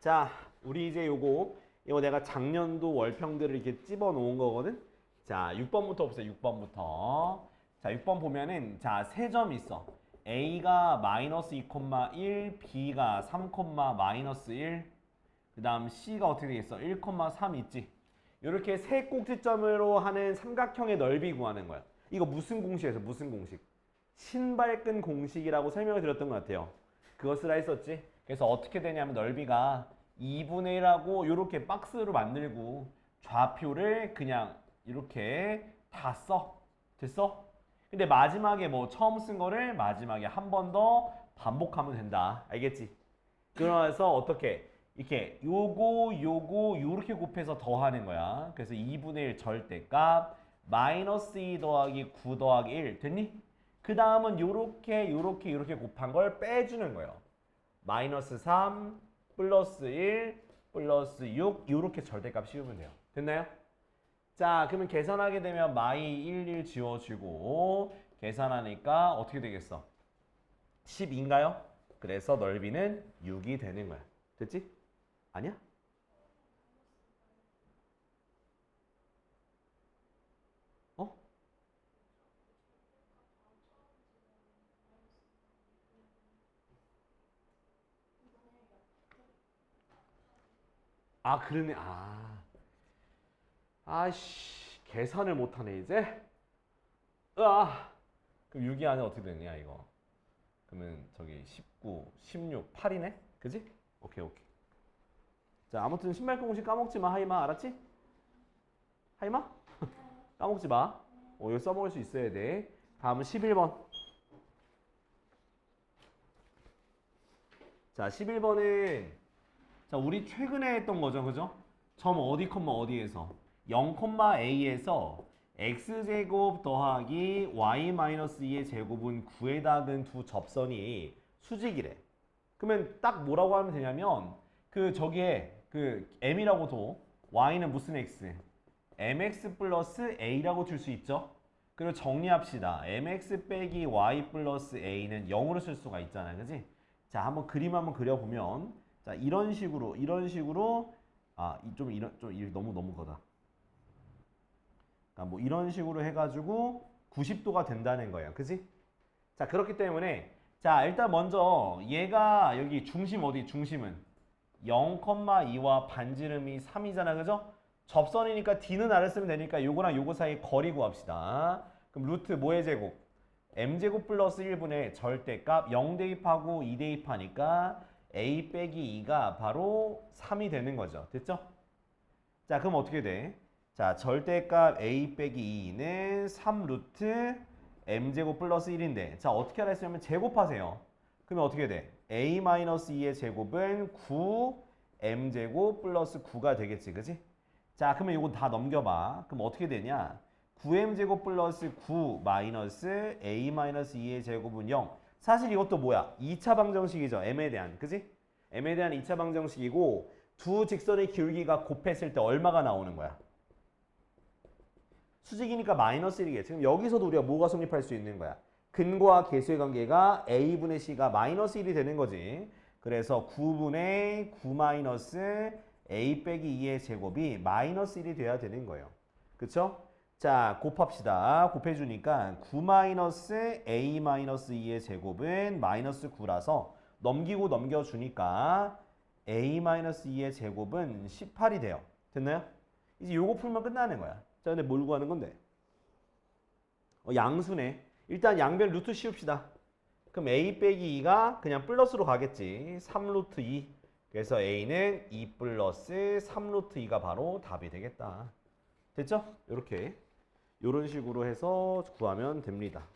자, 우리 이제 이거 내가 작년도 월평들을 이렇게 집어 놓은 거거든. 자, 6번부터 보세요. 6번부터. 자, 6번 보면은 자, 세 점 있어. A가 마이너스 2,1, B가 3, 마이너스 1. 그다음 C가 어떻게 되겠어? 1,3 있지. 이렇게 세 꼭지점으로 하는 삼각형의 넓이 구하는 거야. 이거 무슨 공식에서 무슨 공식? 신발끈 공식이라고 설명을 드렸던 것 같아요. 그거 쓰라 했었지. 그래서 어떻게 되냐면 넓이가 2분의 1하고 이렇게 박스로 만들고 좌표를 그냥 이렇게 다 써. 됐어? 근데 마지막에 뭐 처음 쓴 거를 마지막에 한 번 더 반복하면 된다. 알겠지? 그러면서 어떻게 이렇게 요거 요렇게 곱해서 더하는 거야. 그래서 2분의 1 절대값 마이너스 2 더하기 9 더하기 1 됐니? 그 다음은 요렇게 곱한 걸 빼주는 거예요. 마이너스 3 플러스 1 플러스 6 요렇게 절대값 씌우면 돼요. 됐나요? 자, 그러면 계산하게 되면 마이 1 지워주고 계산하니까 어떻게 되겠어? 10인가요? 그래서 넓이는 6이 되는 거야. 됐지? 아니야? 어? 아, 그러네. 아씨, 계산을 못하네 이제. 으아. 그럼 6이 안에 어떻게 되냐 이거. 그러면 저기 19, 16, 8이네? 그지? 오케이 오케이. 자, 아무튼 신발 공식 까먹지 마, 하이마. 알았지? 하이마? 까먹지 마. 이거 써먹을 수 있어야 돼. 다음은 11번. 자, 11번은 자, 우리 최근에 했던 거죠. 그죠? 점 어디 컴마 어디에서 0, A에서 x제곱 더하기 y-2의 제곱은 9에 닿은 두 접선이 수직이래. 그러면 딱 뭐라고 하면 되냐면 그 저기에 그 m이라고 도 y는 무슨 x? mx 플러스 a라고 줄 수 있죠. 그리고 정리합시다. mx 빼기 y 플러스 a는 0으로 쓸 수가 있잖아요. 그지? 자, 한번 그림 한번 그려보면 자, 이런 식으로 좀 너무 거다. 그러니까 뭐 이런 식으로 해가지고 90도가 된다는 거예요. 그지? 자, 그렇기 때문에 자, 일단 먼저 얘가 여기 중심 어디? 중심은 0,2와 반지름이 3이잖아. 그죠? 접선이니까 D는 R을 쓰면 되니까 요거랑 요거 사이 거리 구합시다. 그럼 루트 뭐의 제곱? M제곱 플러스 1분의 절대값 0 대입하고 2 대입하니까 A 빼기 2가 바로 3이 되는 거죠. 됐죠? 자, 그럼 어떻게 돼? 자, 절대값 A 빼기 2는 3 루트 M제곱 플러스 1인데 자, 어떻게 하라 했으면 제곱하세요. 그러면 어떻게 돼? A-2의 제곱은 9 M제곱 플러스 9가 되겠지. 그지? 자, 그러면 이거 다 넘겨봐. 그럼 어떻게 되냐? 9m제곱 플러스 9 마이너스 a-2의 제곱은 0. 사실 이것도 뭐야? 2차 방정식이죠. m에 대한. 그지? m에 대한 2차 방정식이고 두 직선의 기울기가 곱했을 때 얼마가 나오는 거야? 수직이니까 마이너스 1이겠지. 지금 여기서도 우리가 뭐가 성립할 수 있는 거야? 근과 계수의 관계가 a분의 c가 마이너스 1이 되는 거지. 그래서 9분의 9 마이너스 a 빼기 2의 제곱이 마이너스 1이 돼야 되는 거예요. 그쵸? 자, 곱합시다. 곱해주니까 9 마이너스 a 마이너스 2의 제곱은 마이너스 9라서 넘기고 넘겨주니까 a 마이너스 2의 제곱은 18이 돼요. 됐나요? 이제 요거 풀면 끝나는 거야. 자, 근데 뭘 구하는 건데? 양수네. 일단 양변 루트 씌웁시다. 그럼 a 빼기 2가 그냥 플러스로 가겠지. 3 루트 2. 그래서 a는 2 플러스 3 루트 2가 바로 답이 되겠다. 됐죠? 이렇게 이런 식으로 해서 구하면 됩니다.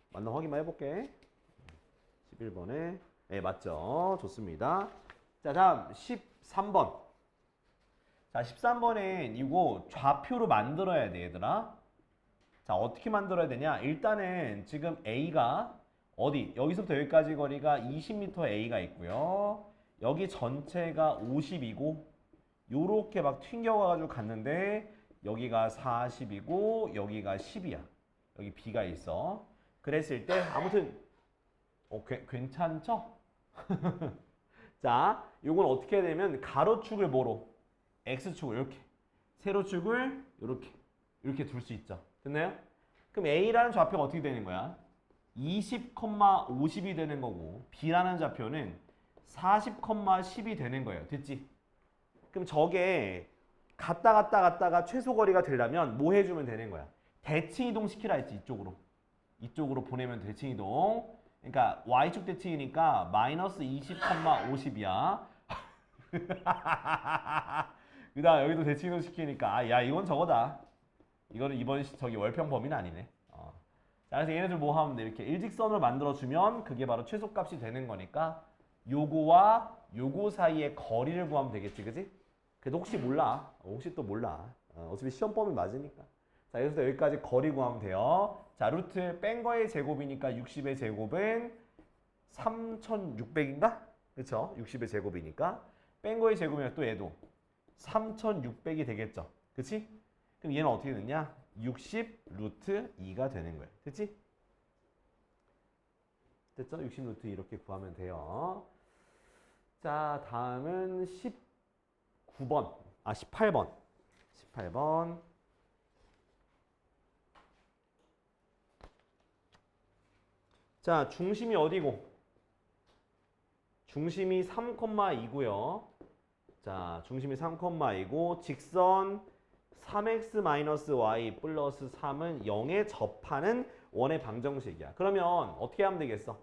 맞나 확인만 해볼게. 11번에 네, 맞죠? 좋습니다. 자, 다음 13번. 자, 13번엔 이거 좌표로 만들어야 돼, 얘들아. 자, 어떻게 만들어야 되냐? 일단은 지금 A가 어디? 여기서부터 여기까지 거리가 20m A가 있고요. 여기 전체가 50이고 요렇게 막 튕겨가지고 갔는데 여기가 40이고 여기가 10이야. 여기 B가 있어. 그랬을 때 아무튼 괜찮죠? 자, 요건 어떻게 해야 되냐면 가로축을 뭐로? x축을 이렇게. 세로축을 이렇게 둘 수 있죠. 됐나요? 그럼 a라는 좌표가 어떻게 되는 거야? 20,50이 되는 거고 b라는 좌표는 40,10이 되는 거예요. 됐지? 그럼 저게 갔다가 최소 거리가 되려면 뭐 해주면 되는 거야? 대칭 이동 시키라 했지. 이쪽으로 보내면 대칭 이동. 그러니까 y축 대칭이니까 마이너스 20,50이야. 그다음 여기도 대칭 이동 시키니까 야 이건 저거다. 이거는 이번 저기 월평 범위는 아니네. 자, 그래서 얘네들 뭐 하면 돼? 이렇게 일직선을 만들어주면 그게 바로 최소값이 되는 거니까 요거와 요거 사이의 거리를 구하면 되겠지, 그지? 그래도 혹시 몰라. 혹시 또 몰라. 어차피 시험 범위 맞으니까. 자, 여기서 여기까지 거리 구하면 돼요. 자, 루트 뺀 거의 제곱이니까 60의 제곱은 3,600인가? 그쵸? 60의 제곱이니까. 뺀 거의 제곱이면 또 얘도 3,600이 되겠죠. 그치? 그럼 얘는 어떻게 되냐? 60 루트 2가 되는 거예요. 됐지? 됐죠? 60 루트 2 이렇게 구하면 돼요. 자, 다음은 19번. 18번. 18번. 자, 중심이 어디고? 중심이 3,2고요. 자, 중심이 3,2고 직선 3x-y 플러스 3은 0에 접하는 원의 방정식이야. 그러면 어떻게 하면 되겠어?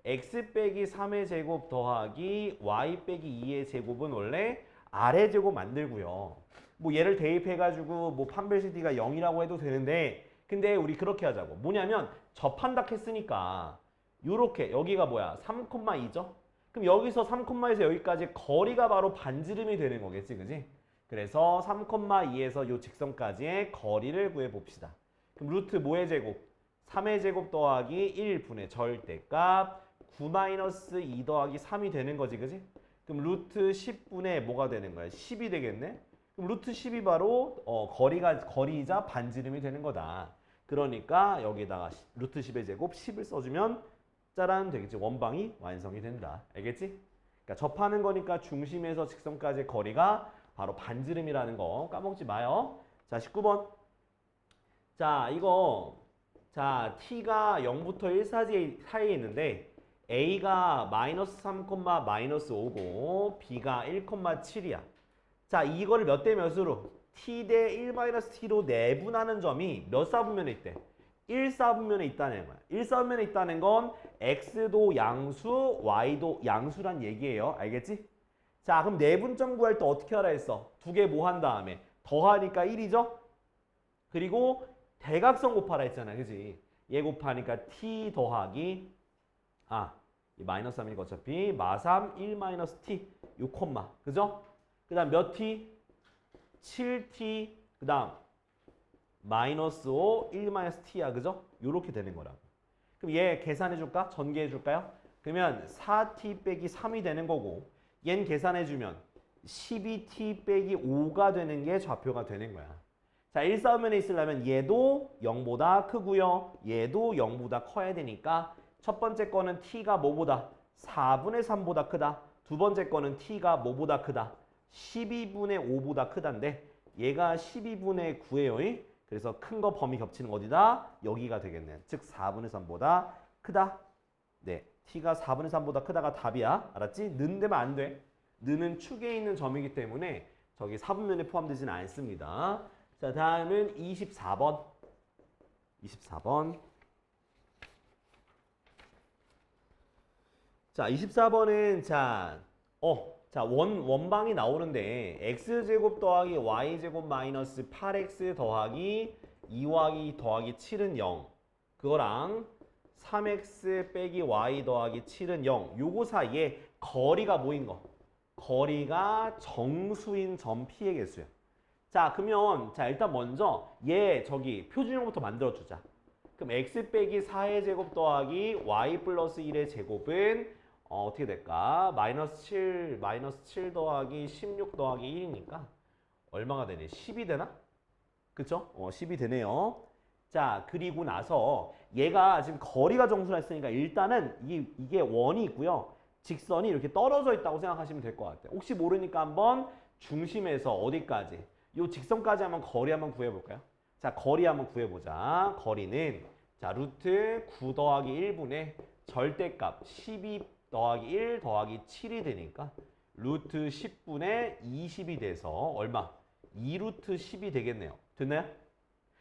x 빼기 3의 제곱 더하기 y 빼기 2의 제곱은 원래 아래 제곱 만들고요. 뭐 얘를 대입해가지고 뭐 판별식 D가 0이라고 해도 되는데 근데 우리 그렇게 하자고. 뭐냐면 접한다 했으니까 요렇게 여기가 뭐야? 3,2죠? 그럼 여기서 3,2에서 여기까지 거리가 바로 반지름이 되는 거겠지, 그지? 그래서 3,2에서 요 직선까지의 거리를 구해봅시다. 그럼 루트 뭐의 제곱? 3의 제곱 더하기 1분의 절대값 9-2 더하기 3이 되는 거지, 그지? 그럼 루트 10분의 뭐가 되는 거야? 10이 되겠네? 그럼 루트 10이 바로 거리이자 반지름이 되는 거다. 그러니까 여기다가 루트 10의 제곱 10을 써주면 짜란 되겠지. 원방이 완성이 된다. 알겠지? 그러니까 접하는 거니까 중심에서 직선까지의 거리가 바로 반지름이라는 거 까먹지 마요. 자, 19번. 자, 이거 자, t가 0부터 1 사이에 있는데 a가 마이너스 3, 마이너스 5고 b가 1,7이야. 자, 이거를 몇 대 몇으로? t 대 1 마이너스 t로 내분하는 점이 몇 사분면에 있대? 1사분면에 있다는 거야. 1사분면에 있다는 건 x도 양수, y도 양수란 얘기예요. 알겠지? 자, 그럼 내분점 구할 때 어떻게 하라 했어? 두 개 뭐 한 다음에 더하니까 1이죠? 그리고 대각선 곱하라 했잖아. 그지? 얘 곱하니까 t 더하기 이 마이너스 3이니까 어차피 마3 1 마이너스 t 요 콤마. 그죠? 그 다음 몇 t? 7t 그 다음 마이너스 5 1 마이너스 t야. 그죠? 요렇게 되는 거라고. 그럼 얘 계산해 줄까? 전개해 줄까요? 그러면 4t 빼기 3이 되는 거고 얘는 계산해주면 12t 빼기 5가 되는 게 좌표가 되는 거야. 자, 1사분면에 있으려면 얘도 0보다 크고요. 얘도 0보다 커야 되니까 첫 번째 거는 t가 뭐보다? 4분의 3보다 크다. 두 번째 거는 t가 뭐보다 크다? 12분의 5보다 크다인데 얘가 12분의 9예요. 그래서 큰 거 범위 겹치는 거 어디다? 여기가 되겠네. 즉 4분의 3보다 크다. 네. t가 4분의 3보다 크다가 답이야. 알았지? 는 되면 안 돼. 는은 축에 있는 점이기 때문에 저기 4분면에 포함되지는 않습니다. 자, 다음은 24번. 24번. 자, 24번은 자, 원방이 나오는데 x제곱 더하기 y제곱 마이너스 8x 더하기 2y 더하기 7은 0. 그거랑 3x 빼기 y 더하기 7은 0. 요거 사이에 거리가 뭐인 거? 거리가 정수인 점 p의 개수야. 자, 그러면 자 일단 먼저 얘 저기 표준형부터 만들어주자. 그럼 x 빼기 4의 제곱 더하기 y 플러스 1의 제곱은 어떻게 될까? 마이너스 7 더하기 16 더하기 1이니까 얼마가 되네? 10이 되나? 그쵸? 10이 되네요. 자, 그리고 나서 얘가 지금 거리가 정수라 했으니까 일단은 이게 원이 있고요. 직선이 이렇게 떨어져 있다고 생각하시면 될 것 같아요. 혹시 모르니까 한번 중심에서 어디까지? 이 직선까지 한번 거리 한번 구해볼까요? 자, 거리 한번 구해보자. 거리는 자 루트 9 더하기 1분의 절대값 12 더하기 1 더하기 7이 되니까 루트 10분의 20이 돼서 얼마? 2루트 10이 되겠네요. 됐나요?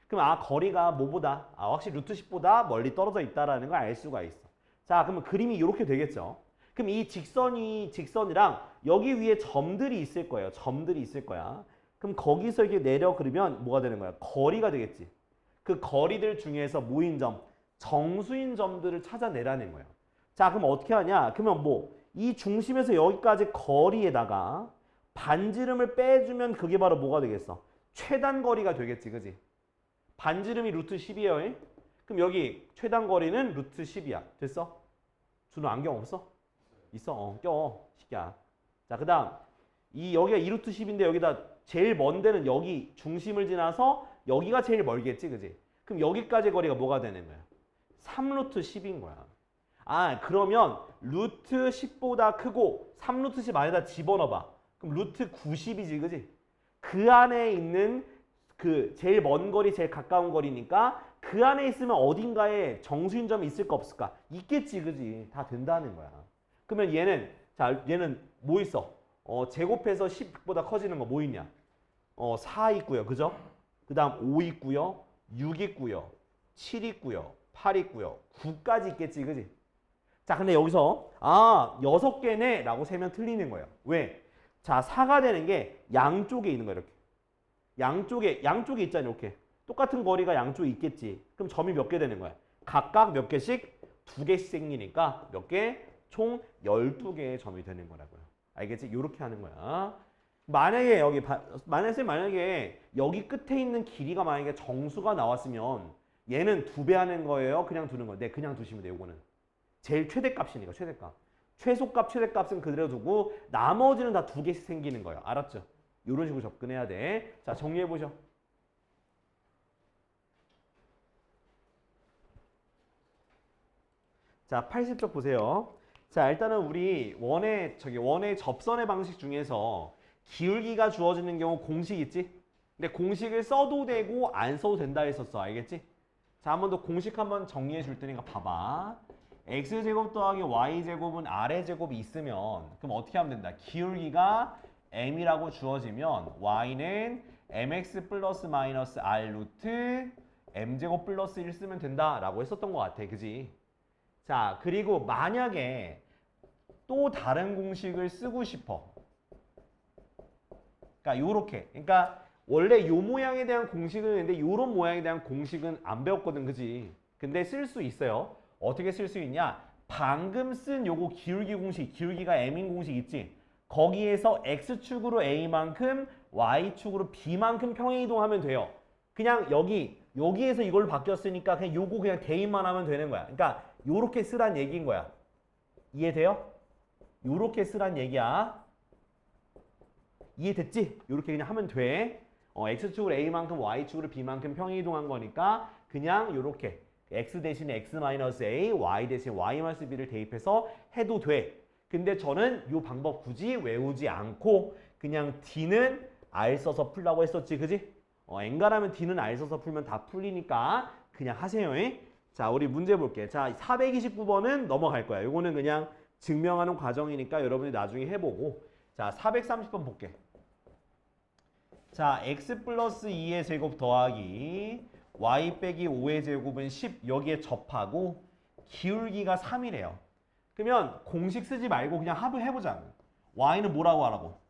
그럼 거리가 뭐보다? 확실히 루트 10보다 멀리 떨어져 있다라는 걸 알 수가 있어. 자, 그러면 그림이 이렇게 되겠죠. 그럼 이 직선이랑 여기 위에 점들이 있을 거예요. 점들이 있을 거야. 그럼 거기서 이렇게 내려 그리면 뭐가 되는 거야? 거리가 되겠지. 그 거리들 중에서 모인 점, 정수인 점들을 찾아내라는 거예요. 자, 그럼 어떻게 하냐? 그러면 이 중심에서 여기까지 거리에다가 반지름을 빼주면 그게 바로 뭐가 되겠어? 최단 거리가 되겠지, 그지? 반지름이 루트 10이에요. 그럼 여기 최단 거리는 루트 10이야. 됐어? 준호 안경 없어? 있어? 껴. 시키야. 자, 그 다음 여기가 2루트 10인데 여기다 제일 먼 데는 여기 중심을 지나서 여기가 제일 멀겠지, 그지? 그럼 여기까지 거리가 뭐가 되는 거야? 3루트 10인 거야. 그러면 루트 10보다 크고 3루트 10 안에다 집어넣어봐. 그럼 루트 90이지, 그지? 그 안에 있는 그 제일 먼 거리, 제일 가까운 거리니까 그 안에 있으면 어딘가에 정수인점이 있을까 없을까? 있겠지, 그지? 다 된다는 거야. 그러면 얘는 뭐 있어? 제곱해서 10보다 커지는 거 뭐 있냐? 4 있고요, 그죠? 그 다음 5 있고요, 6 있고요, 7 있고요, 8 있고요, 9까지 있겠지, 그지? 자, 근데 여기서 6개네 라고 세면 틀리는 거예요. 왜? 자, 4가 되는 게 양쪽에 있는 거예요, 이렇게. 양쪽에 있잖아요, 이렇게. 똑같은 거리가 양쪽에 있겠지. 그럼 점이 몇 개 되는 거야? 각각 몇 개씩? 2개씩 생기니까 몇 개? 총 12개의 점이 되는 거라고요. 알겠지? 이렇게 하는 거야. 만약에 여기 끝에 있는 길이가 만약에 정수가 나왔으면 얘는 2배 하는 거예요? 그냥 두는 거예요? 네, 그냥 두시면 돼요, 요거는. 제일 최대값이니까, 최대값. 최소값, 최대값은 그대로 두고 나머지는 다 2개씩 생기는 거예요. 알았죠? 이런 식으로 접근해야 돼. 자, 정리해보죠. 자, 80쪽 보세요. 자, 일단은 우리 원의 접선의 방식 중에서 기울기가 주어지는 경우 공식 있지? 근데 공식을 써도 되고 안 써도 된다 했었어. 알겠지? 자, 한 번 더 공식 한번 정리해 줄 테니까 봐봐. x제곱 더하기 y제곱은 아래 제곱이 있으면 그럼 어떻게 하면 된다? 기울기가 m이라고 주어지면 y는 mx 플러스 마이너스 r 루트 m제곱 플러스 1 쓰면 된다라고 했었던 것 같아. 그지? 자, 그리고 만약에 또 다른 공식을 쓰고 싶어. 그러니까 요렇게. 그러니까 원래 요 모양에 대한 공식은 있는데 요런 모양에 대한 공식은 안 배웠거든. 그지? 근데 쓸 수 있어요. 어떻게 쓸 수 있냐? 방금 쓴 요거 기울기 공식, 기울기가 m인 공식 있지? 거기에서 x축으로 a만큼 y축으로 b만큼 평행이동하면 돼요. 그냥 여기에서 이걸 바뀌었으니까 그냥 요거 그냥 대입만 하면 되는 거야. 그러니까 요렇게 쓰란 얘기인 거야. 이해돼요? 요렇게 쓰란 얘기야. 이해됐지? 요렇게 그냥 하면 돼. x축으로 a만큼 y축으로 b만큼 평행이동한 거니까 그냥 요렇게 x 대신에 x-a, y 대신에 y-b를 대입해서 해도 돼. 근데 저는 이 방법 굳이 외우지 않고 그냥 d는 r 써서 풀라고 했었지, 그지? n가라면 d는 r 써서 풀면 다 풀리니까 그냥 하세요. 자, 우리 문제 볼게. 자, 429번은 넘어갈 거야. 이거는 그냥 증명하는 과정이니까 여러분이 나중에 해보고. 자, 430번 볼게. 자, x 플러스 2의 제곱 더하기 y 빼기 5의 제곱은 10 여기에 접하고 기울기가 3이래요. 그러면 공식 쓰지 말고 그냥 합을 해보자. y는 뭐라고 하라고?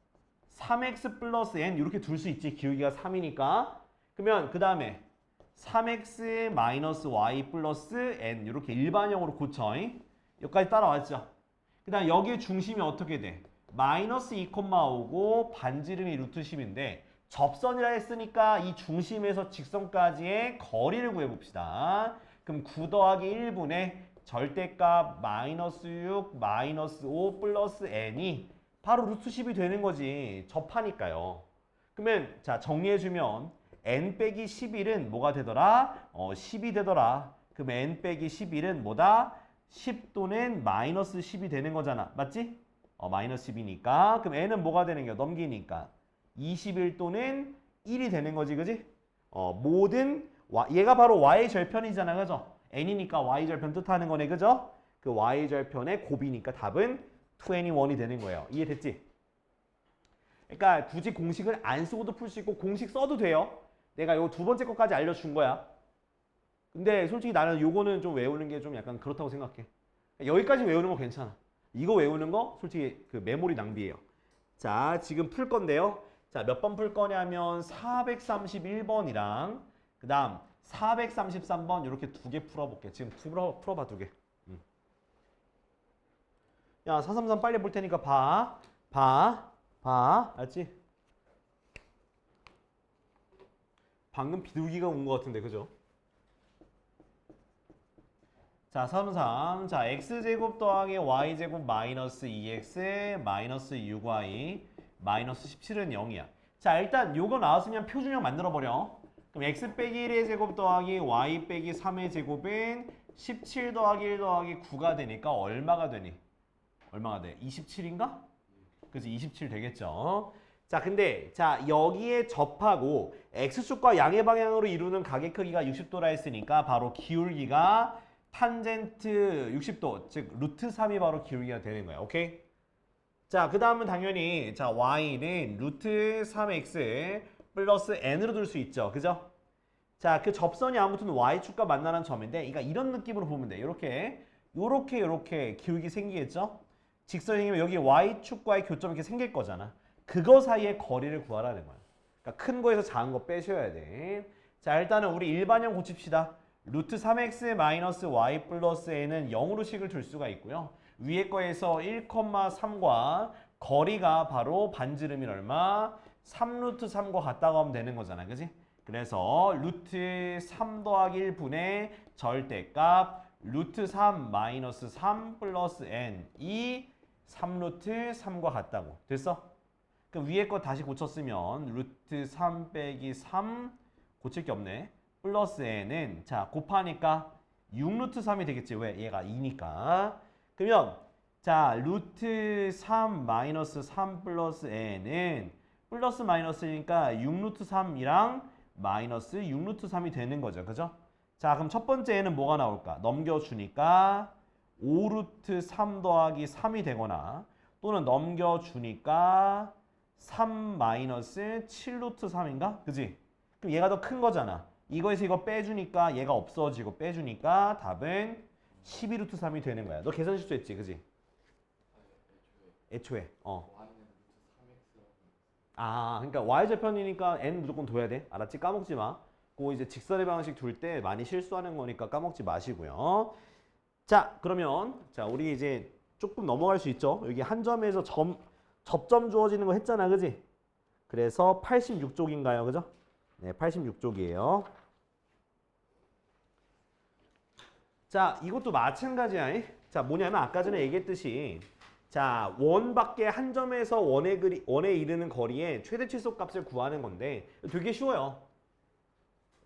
3x 플러스 n 이렇게 둘 수 있지. 기울기가 3이니까. 그러면 그 다음에 3x 마이너스 y 플러스 n 이렇게 일반형으로 고쳐. 여기까지 따라왔죠. 그 다음 여기에 중심이 어떻게 돼? 마이너스 2,5고 반지름이 루트 10인데 접선이라 했으니까 이 중심에서 직선까지의 거리를 구해봅시다. 그럼 9 더하기 1분의 절대값 마이너스 6 마이너스 5 플러스 n이 바로 루트 10이 되는 거지. 접하니까요. 그러면 자 정리해주면 n 빼기 11은 뭐가 되더라? 10이 되더라. 그럼 n 빼기 11은 뭐다? 10 또는 마이너스 10이 되는 거잖아. 맞지? 마이너스 10이니까. 그럼 n은 뭐가 되는 거야? 넘기니까. 21 또는 1이 되는 거지, 그지? 모든 얘가 바로 y 절편이잖아, 그죠? n이니까 y 절편 뜻하는 거네, 그죠? 그 y 절편의 곱이니까 답은 21이 되는 거예요. 이해됐지? 그러니까 굳이 공식을 안 쓰고도 풀 수 있고 공식 써도 돼요. 내가 요 두 번째 것까지 알려준 거야. 근데 솔직히 나는 요거는 좀 외우는 게 좀 약간 그렇다고 생각해. 여기까지 외우는 거 괜찮아. 이거 외우는 거 솔직히 그 메모리 낭비예요. 자, 지금 풀 건데요. 자, 몇 번 풀 거냐면 431번이랑 그 다음 433번 이렇게 두 개 풀어볼게. 지금 풀어봐 두 개. 야, 433 빨리 볼 테니까 알지? 방금 비둘기가 온 것 같은데, 그죠? 자, 433. 자, x제곱 더하기 y제곱 마이너스 2x 마이너스 6y 마이너스 17은 0이야. 자, 일단 요거 나왔으면 표준형 만들어버려. 그럼 x 빼기 1의 제곱 더하기 y 빼기 3의 제곱은 17 더하기 1 더하기 9가 되니까 얼마가 되니? 얼마가 돼? 27인가? 그래서 27 되겠죠. 자, 근데 자 여기에 접하고 x축과 양의 방향으로 이루는 가계 크기가 60도라 했으니까 바로 기울기가 탄젠트 60도, 즉 루트 3이 바로 기울기가 되는 거야. 오케이? 자, 그 다음은 당연히 자 y는 루트 3x 플러스 n으로 둘 수 있죠. 그죠? 자, 그 접선이 아무튼 y축과 만나는 점인데 그러니까 이런 느낌으로 보면 돼. 요렇게 기울기 생기겠죠? 직선이 생기면 여기 y축과의 교점이 이렇게 생길 거잖아. 그거 사이의 거리를 구하라는 거야. 그러니까 큰 거에서 작은 거 빼셔야 돼. 자, 일단은 우리 일반형 고칩시다. 루트 3x 마이너스 y 플러스 n은 0으로 식을 둘 수가 있고요. 위에 거에서 1,3과 거리가 바로 반지름이 얼마? 3루트 3과 같다고 하면 되는 거잖아. 그지? 그래서 루트 3 더하기 1분의 절대값 루트 3 마이너스 3 플러스 n이 3루트 3과 같다고. 됐어? 그럼 위에 거 다시 고쳤으면 루트 3 빼기 3 고칠 게 없네. 플러스 n은 자 곱하니까 6루트 3이 되겠지. 왜? 얘가 2니까. 그러면 자 루트 3 마이너스 3 플러스 n은 플러스 마이너스니까 6루트 3이랑 마이너스 6루트 3이 되는 거죠. 그죠? 자, 그럼 첫 번째에는 뭐가 나올까? 넘겨주니까 5루트 3 더하기 3이 되거나 또는 넘겨주니까 3 마이너스 7루트 3인가? 그지? 그럼 얘가 더 큰 거잖아. 이거에서 이거 빼주니까 얘가 없어지고 빼주니까 답은 12루트 3이 되는 거야. 너 계산 실수했지? 그지? 애초에. 그러니까 y절편이니까 n 무조건 둬야 돼. 알았지? 까먹지 마. 그 이제 직선의 방식 둘 때 많이 실수하는 거니까 까먹지 마시고요. 자, 그러면 자 우리 이제 조금 넘어갈 수 있죠. 여기 한 점에서 접점 주어지는 거 했잖아, 그지? 그래서 86쪽인가요, 그죠? 네, 86쪽이에요. 자, 이것도 마찬가지야. 자, 뭐냐면 아까 전에 얘기했듯이 자, 원밖에 한 점에서 원에 이르는 거리의 최대 최소 값을 구하는 건데 되게 쉬워요.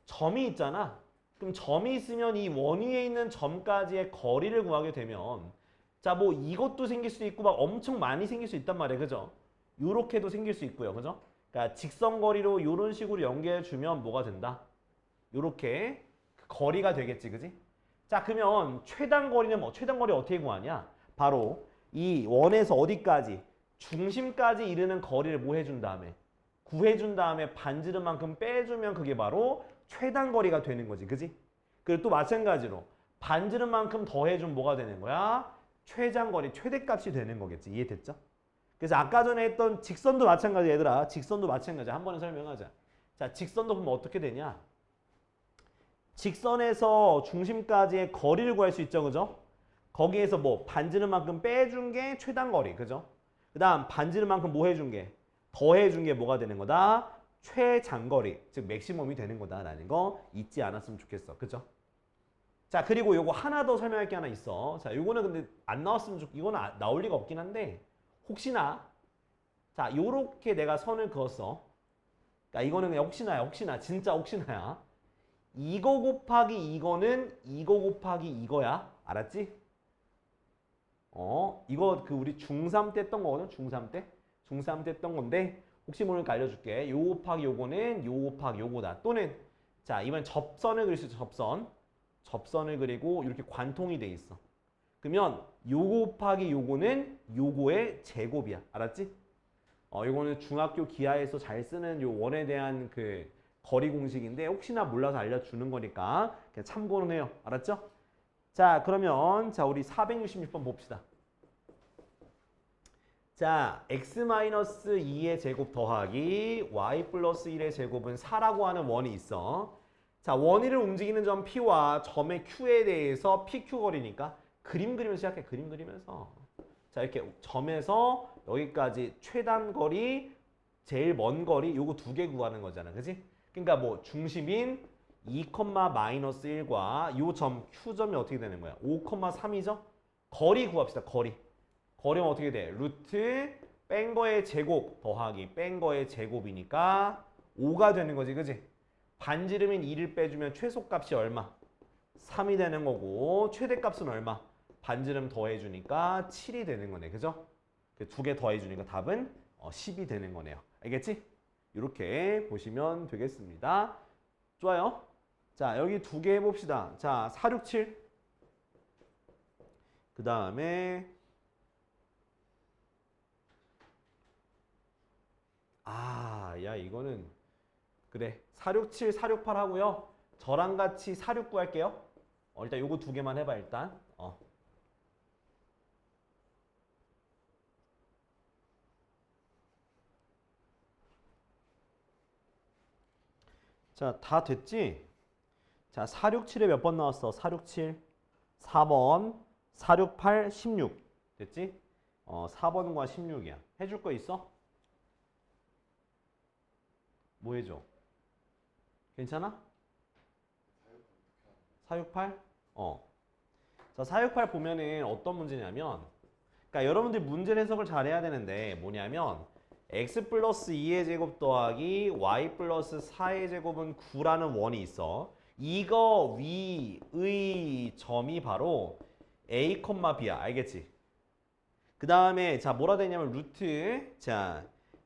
점이 있잖아. 그럼 점이 있으면 이 원 위에 있는 점까지의 거리를 구하게 되면 자, 뭐 이것도 생길 수 있고 막 엄청 많이 생길 수 있단 말이에요. 그죠? 요렇게도 생길 수 있고요. 그죠? 그러니까 직선거리로 요런 식으로 연결해 주면 뭐가 된다? 요렇게 거리가 되겠지. 그지? 자, 그러면 최단거리는 뭐 최단거리 어떻게 구하냐? 바로 이 원에서 어디까지? 중심까지 이르는 거리를 뭐 해준 다음에? 구해준 다음에 반지름만큼 빼주면 그게 바로 최단거리가 되는 거지. 그지? 그리고 또 마찬가지로 반지름만큼 더해주면 뭐가 되는 거야? 최장거리, 최대값이 되는 거겠지. 이해됐죠? 그래서 아까 전에 했던 직선도 마찬가지 얘들아. 직선도 마찬가지. 한 번에 설명하자. 자, 직선도 보면 어떻게 되냐? 직선에서 중심까지의 거리를 구할 수 있죠. 그죠? 거기에서 뭐 반지름만큼 빼준 게 최단거리. 그죠? 그 다음 반지름만큼 뭐 해준 게? 더해준 게 뭐가 되는 거다? 최장거리. 즉 맥시멈이 되는 거다라는 거 잊지 않았으면 좋겠어. 그죠? 자, 그리고 요거 하나 더 설명할 게 하나 있어. 자, 요거는 근데 안 나왔으면 이거는 나올 리가 없긴 한데 혹시나 자, 요렇게 내가 선을 그었어. 그러니까 이거는 그냥 혹시나 진짜 혹시나야. 이거 곱하기 이거는 이거 곱하기 이거야. 알았지? 이거 그 우리 중3 때 했던 거거든. 중3 때. 중3 때 했던 건데 혹시 모르니까 알려줄게. 요 곱하기 요거는 요 곱하기 요거다. 또는 자 이번 접선을 그릴 수 있어. 접선을 그리고 이렇게 관통이 돼 있어. 그러면 요거 곱하기 요거는 요거의 제곱이야. 알았지? 요거는 중학교 기하에서 잘 쓰는 요 원에 대한 그 거리 공식인데 혹시나 몰라서 알려주는 거니까 그냥 참고는 해요. 알았죠? 자 그러면 자 우리 466번 봅시다. 자 x-2의 제곱 더하기 y 플러스 1의 제곱은 4라고 하는 원이 있어. 자 원위를 움직이는 점 P와 점의 Q에 대해서 PQ 거리니까 그림 그리면서 시작해. 그림 그리면서. 자 이렇게 점에서 여기까지 최단 거리, 제일 먼 거리 요거 두 개 구하는 거잖아. 그지? 그러니까 뭐 중심인 2,-1과 요 점 Q점이 어떻게 되는 거야? 5,3이죠? 거리 구합시다. 거리면 어떻게 돼? 루트 뺀 거의 제곱 더하기 뺀 거의 제곱이니까 5가 되는 거지. 그지? 반지름인 2를 빼주면 최소값이 얼마? 3이 되는 거고 최대값은 얼마? 반지름 더해주니까 7이 되는 거네. 그죠? 두 개 더해주니까 답은 10이 되는 거네요. 알겠지? 이렇게 보시면 되겠습니다. 좋아요. 자 여기 두 개 해봅시다. 자 467. 그 다음에 야 이거는 그래 467, 468 하고요. 저랑 같이 469 할게요. 일단 요거 두 개만 해봐 일단. 자, 다 됐지? 자, 467에 몇 번 나왔어? 467, 4번, 468, 16. 됐지? 4번과 16이야. 해줄 거 있어? 뭐 해줘? 괜찮아? 468? 자, 468 보면은 어떤 문제냐면, 그러니까 여러분들 문제 해석을 잘 해야 되는데, 뭐냐면, x 플러스 2의 제곱 더하기 y 플러스 4의 제곱은 9라는 원이 있어. 이거 위의 점이 바로 a, b야. 알겠지? 그 다음에 자 뭐라 되냐면 루트 자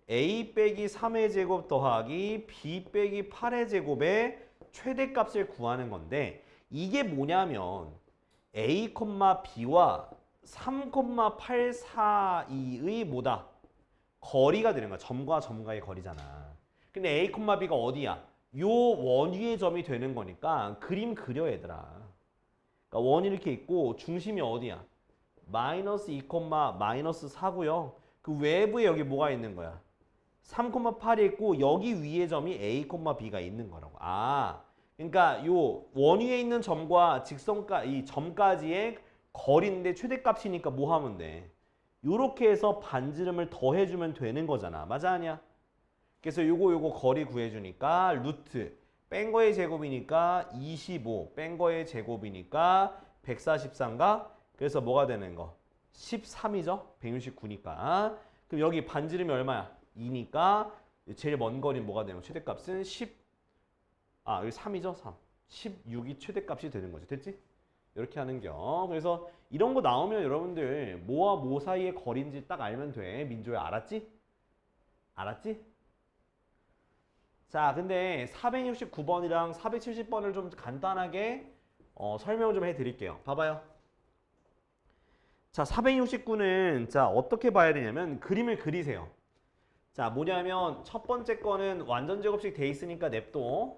a 빼기 3의 제곱 더하기 b 빼기 8의 제곱의 최대값을 구하는 건데 이게 뭐냐면 a, b와 3,8 사이의 뭐다? 거리가 되는 거야. 점과 점과의 거리잖아. 근데 a, b가 어디야? 요 원위의 점이 되는 거니까 그림 그려 얘들아. 그러니까 원이 이렇게 있고 중심이 어디야? 마이너스 2, 마이너스 4고요. 그 외부에 여기 뭐가 있는 거야? 3,8이 있고 여기 위의 점이 a, b가 있는 거라고. 그러니까 요 원위에 있는 점과 직선까 이 점까지의 거리인데 최대값이니까 뭐 하면 돼? 요렇게 해서 반지름을 더해주면 되는 거잖아. 맞아 아니야? 그래서 요거 거리 구해주니까 루트 뺀 거의 제곱이니까 25 뺀 거의 제곱이니까 143가 그래서 뭐가 되는 거? 13이죠? 169니까. 그럼 여기 반지름이 얼마야? 2니까 제일 먼 거리는 뭐가 되는 거? 최대값은 10 여기 3이죠? 3 16이 최대값이 되는 거죠. 됐지? 이렇게 하는겨. 그래서 이런 거 나오면 여러분들 뭐와 뭐 사이의 거리인지 딱 알면 돼. 민조야 알았지? 알았지? 자 근데 469번이랑 470번을 좀 간단하게 설명 좀 해드릴게요. 봐봐요. 자 469는 자 어떻게 봐야 되냐면 그림을 그리세요. 자 뭐냐면 첫 번째 거는 완전 제곱식 돼 있으니까 냅둬.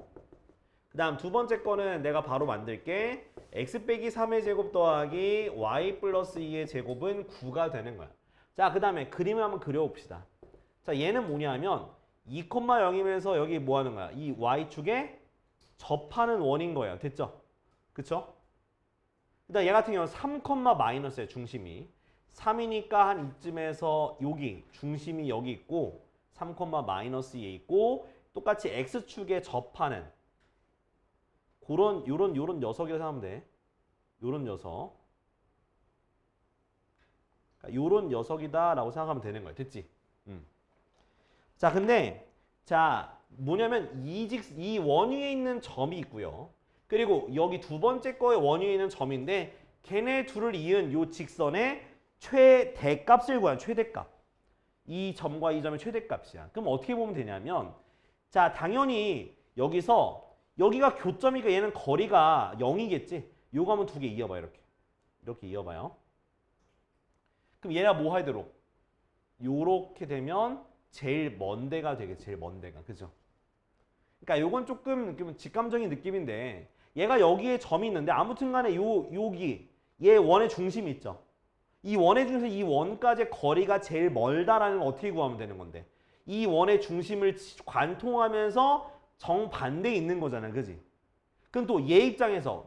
그 다음 두 번째 거는 내가 바로 만들게. x 빼기 3의 제곱 더하기 y 플러스 2의 제곱은 9가 되는 거야. 자 그 다음에 그림을 한번 그려봅시다. 자 얘는 뭐냐면 2,0이면서 여기 뭐 하는 거야? 이 y축에 접하는 원인 거예요. 됐죠? 그쵸? 일단 얘 같은 경우는 3, 마이너스예요. 중심이. 3이니까 한 이쯤에서 여기 중심이 여기 있고 3, 마이너스 2에 있고 똑같이 x축에 접하는 요런 녀석이라고 생각하면 돼. 요런 녀석. 그러니까 요런 녀석이다라고 생각하면 되는 거야. 됐지? 자, 근데 자, 뭐냐면 이 원위에 있는 점이 있고요. 그리고 여기 두 번째 거의 원위에 있는 점인데 걔네 둘을 이은 요 직선의 최대값을 구하는 최대값. 이 점과 이 점의 최대값이야. 그럼 어떻게 보면 되냐면 자, 당연히 여기가 교점이니까 얘는 거리가 0이겠지. 요거 하면 두 개 이어봐요. 이렇게 이어봐요. 그럼 얘가 뭐 하도록? 요렇게 되면 제일 먼 데가 되겠지. 제일 먼 데가. 그죠? 그러니까 요건 조금 직감적인 느낌인데 얘가 여기에 점이 있는데 아무튼 간에 여기 얘 원의 중심이 있죠. 이 원의 중심에서 이 원까지의 거리가 제일 멀다라는 걸 어떻게 구하면 되는 건데 이 원의 중심을 관통하면서 정반대에 있는 거잖아. 그지? 그럼 또 얘 입장에서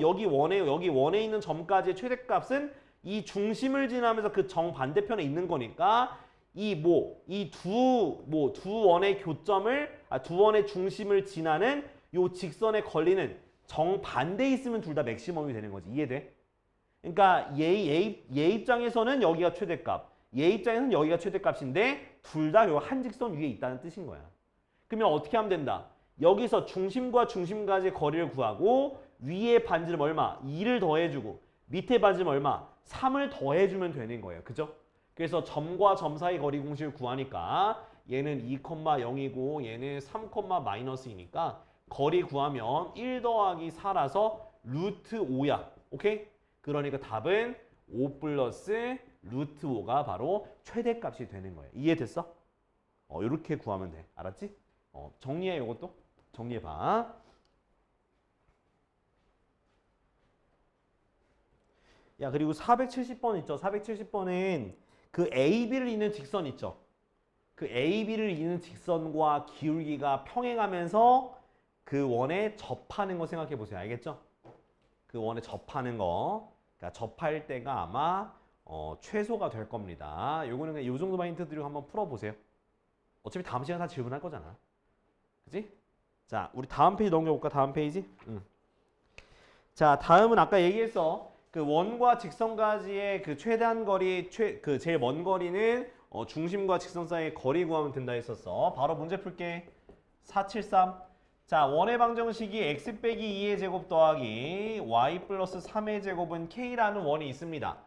여기 원에 있는 점까지의 최대값은 이 중심을 지나면서 그 정반대편에 있는 거니까 두 원의 중심을 지나는 요 직선의 거리는 정반대에 있으면 둘 다 맥시멈이 되는 거지. 이해돼? 그러니까 얘 입장에서는 여기가 최대값, 얘 입장에서는 여기가 최대값인데 둘 다 요 한 직선 위에 있다는 뜻인 거야. 그러면 어떻게 하면 된다? 여기서 중심과 중심까지 거리를 구하고 위에 반지름 얼마? 2를 더해주고 밑에 반지름 얼마? 3을 더해주면 되는 거예요. 그죠? 그래서 점과 점 사이 거리 공식을 구하니까 얘는 2,0이고 얘는 3,-2니까 거리 구하면 1 더하기 4라서 루트 5야. 오케이? 그러니까 답은 5 플러스 루트 5가 바로 최대값이 되는 거예요. 이해됐어? 이렇게 구하면 돼. 알았지? 정리해. 이것도 정리해봐. 야, 그리고 470번 있죠. 470번은 그 AB를 잇는 직선 있죠. 그 AB를 잇는 직선과 기울기가 평행하면서 그 원에 접하는 거 생각해 보세요. 알겠죠? 그 원에 접하는 거. 그러니까 접할 때가 아마 최소가 될 겁니다. 요거는 그냥 요 정도만 힌트 드리고 한번 풀어보세요. 어차피 다음 시간에 다 질문할 거잖아. 그치? 자, 우리 다음 페이지 넘겨볼까? 다음 페이지? 자, 다음은 아까 얘기했어. 그 원과 직선까지의 그 최대한 거리, 그 제일 먼 거리는 중심과 직선 사이의 거리 구하면 된다 했었어. 바로 문제 풀게. 473. 자, 원의 방정식이 x 빼기 2의 제곱 더하기 y 플러스 3의 제곱은 k라는 원이 있습니다.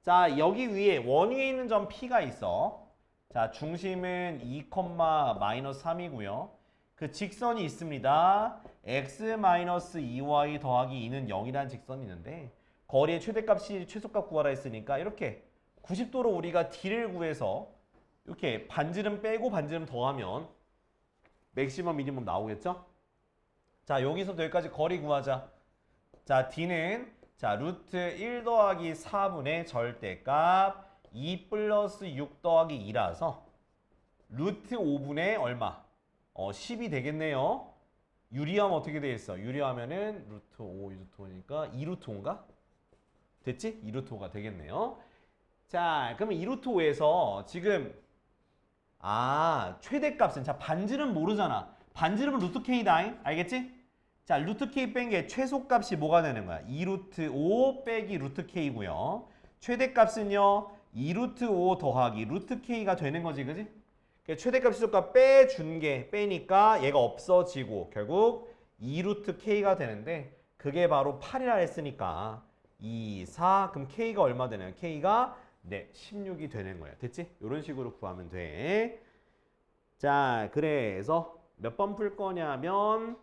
자, 여기 위에 원 위에 있는 점 p가 있어. 자, 중심은 2,-3이고요. 그 직선이 있습니다. x-2y 더하기 2는 0이라는 직선이 있는데 거리의 최대값이 최소값 구하라 했으니까 이렇게 90도로 우리가 d를 구해서 이렇게 반지름 빼고 반지름 더하면 맥시멈 미니멈 나오겠죠? 자, 여기서부터 여기까지 거리 구하자. 자, d는 자 루트 1 더하기 4분의 절대값 2 플러스 6 더하기 2라서 루트 5분의 얼마? 10이 되겠네요. 유리하면 어떻게 되겠어? 유리하면은 루트 5, 루트 5니까 2루트 5인가? 됐지? 2루트 5가 되겠네요. 자, 그러면 2루트 5에서 지금 최대값은 자 반지름 모르잖아. 반지름은 루트 K다. 알겠지? 자, 루트 K 뺀 게 최소값이 뭐가 되는 거야? 2루트 5 빼기 루트 K고요. 최대값은요. 2루트 5 더하기 루트 K가 되는 거지. 그지? 최대값 최소값 빼준 게 빼니까 얘가 없어지고 결국 2루트 K가 되는데 그게 바로 8이라 했으니까 2, 4 그럼 K가 얼마 되나요? K가 16이 되는 거야. 됐지? 이런 식으로 구하면 돼. 자, 그래서 몇 번 풀 거냐면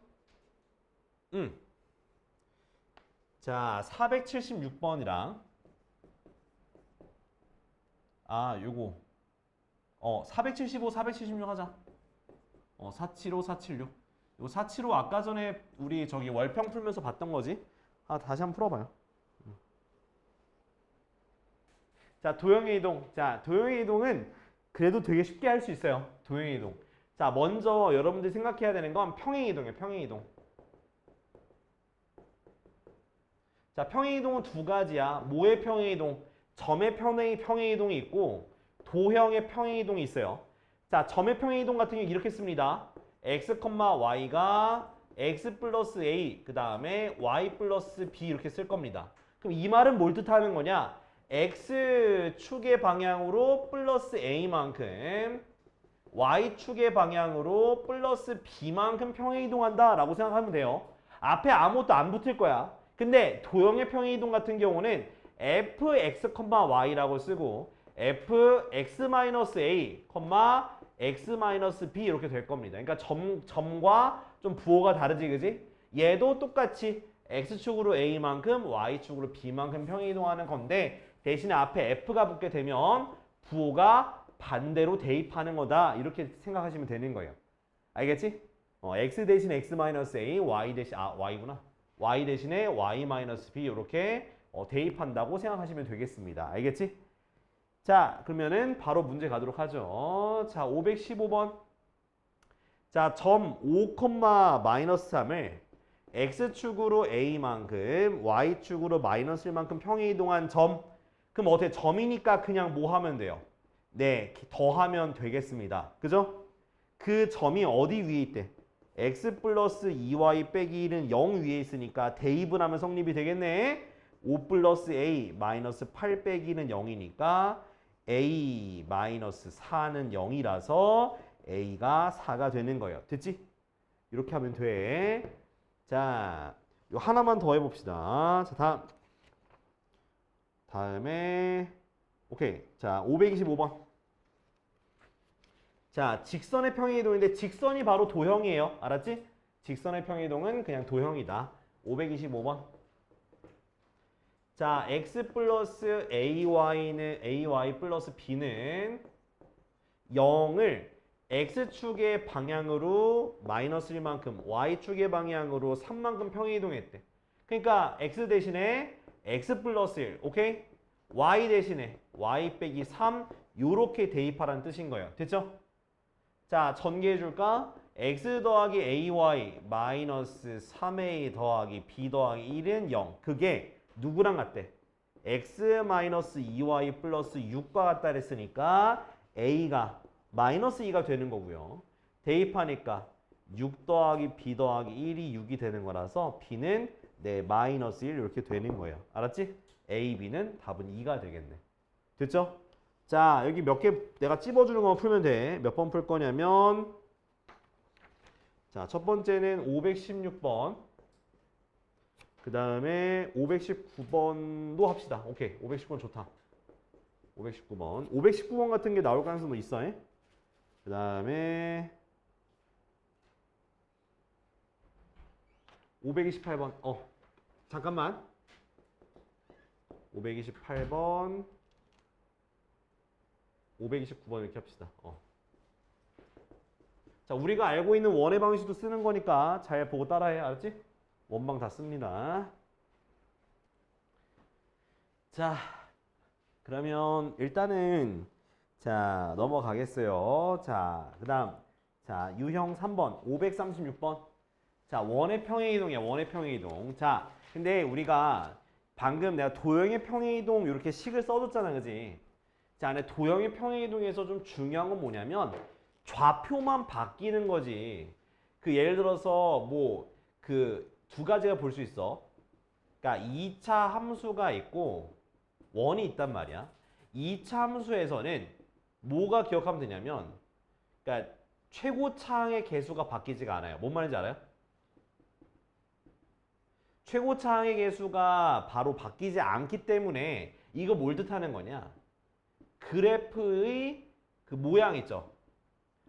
자, 476번이랑 요거 475, 476 하자. 475, 476. 요 475 아까 전에 우리 저기 월평 풀면서 봤던 거지? 다시 한번 풀어봐요. 자, 도형의 이동. 자, 도형의 이동은 그래도 되게 쉽게 할 수 있어요. 도형의 이동. 자, 먼저 여러분들이 생각해야 되는 건 평행 이동이에요. 평행 이동. 자, 평행 이동은 두 가지야. 뭐의 평행 이동? 점의 평행 이동이 있고 도형의 평행 이동이 있어요. 자, 점의 평행 이동 같은 경우 이렇게 씁니다. x, y가 x 플러스 a 그 다음에 y 플러스 b 이렇게 쓸 겁니다. 그럼 이 말은 뭘 뜻하는 거냐? x축의 방향으로 플러스 a만큼 y축의 방향으로 플러스 b만큼 평행 이동한다 라고 생각하면 돼요. 앞에 아무것도 안 붙을 거야. 근데 도형의 평행 이동 같은 경우는 fx,y라고 쓰고 fx-a, x-b 이렇게 될 겁니다. 그러니까 점과 좀 부호가 다르지, 그지? 얘도 똑같이 x축으로 a만큼 y축으로 b만큼 평행이동하는 건데 대신에 앞에 f가 붙게 되면 부호가 반대로 대입하는 거다. 이렇게 생각하시면 되는 거예요. 알겠지? x 대신 x-a, y 대신 y구나. y 대신에 y-b 이렇게 대입한다고 생각하시면 되겠습니다. 알겠지? 자, 그러면은 바로 문제 가도록 하죠. 자, 515번. 자, 점 5,-3을 x축으로 a만큼 y축으로 -1만큼 평행이동한 점. 그럼 어떻게 점이니까 그냥 뭐 하면 돼요? 네, 더하면 되겠습니다. 그죠? 그 점이 어디 위에 있대? x 플러스 2y 빼기 1은 0 위에 있으니까 대입을 하면 성립이 되겠네. 5 플러스 a 마이너스 8 빼기 1은 0이니까 a 마이너스 4는 0이라서 a가 4가 되는 거예요. 됐지? 이렇게 하면 돼. 자, 요 하나만 더 해봅시다. 자, 다음에 오케이. 자, 525번. 자, 직선의 평행이동인데 직선이 바로 도형이에요. 알았지? 직선의 평행이동은 그냥 도형이다. 525번. 자, x 플러스 ay 플러스 b는 0을 x축의 방향으로 마이너스 1만큼, y축의 방향으로 3만큼 평행이동했대. 그러니까 x 대신에 x 플러스 1, 오케이? y 대신에 y 빼기 3 요렇게 대입하라는 뜻인 거예요. 됐죠? 자, 전개해줄까? x 더하기 ay 마이너스 3a 더하기 b 더하기 1은 0. 그게 누구랑 같대? x 마이너스 2y 플러스 6과 같다 그랬으니까 a가 마이너스 2가 되는 거고요. 대입하니까 6 더하기 b 더하기 1이 6이 되는 거라서 b는 네, 마이너스 1 이렇게 되는 거예요. 알았지? a, b는 답은 2가 되겠네. 됐죠? 자, 여기 몇 개 내가 찝어주는 것만 풀면 돼. 몇 번 풀 거냐면 자, 첫 번째는 516번. 그 다음에 519번도 합시다. 오케이. 519번 좋다. 519번. 519번 같은 게 나올 가능성도 있어. 그 다음에 528번. 잠깐만. 528번. 529번 이렇게 합시다. 자, 우리가 알고 있는 원의 방식도 쓰는 거니까 잘 보고 따라해. 알았지? 원방 다 씁니다. 자, 그러면 일단은 자, 넘어가겠어요. 자, 그 다음 자, 유형 3번 536번. 자, 원의 평행이동이야. 원의 평행이동. 자, 근데 우리가 방금 내가 도형의 평행이동 이렇게 식을 써줬잖아. 그지? 자, 근데 도형의 평행이동에서 좀 중요한 건 뭐냐면 좌표만 바뀌는 거지. 그 예를 들어서 뭐 그 두 가지가 볼 수 있어. 그러니까 2차 함수가 있고 원이 있단 말이야. 2차 함수에서는 뭐가 기억하면 되냐면 그러니까 최고차항의 개수가 바뀌지가 않아요. 뭔 말인지 알아요? 최고차항의 개수가 바로 바뀌지 않기 때문에 이거 뭘 뜻하는 거냐? 그래프의 그 모양 있죠?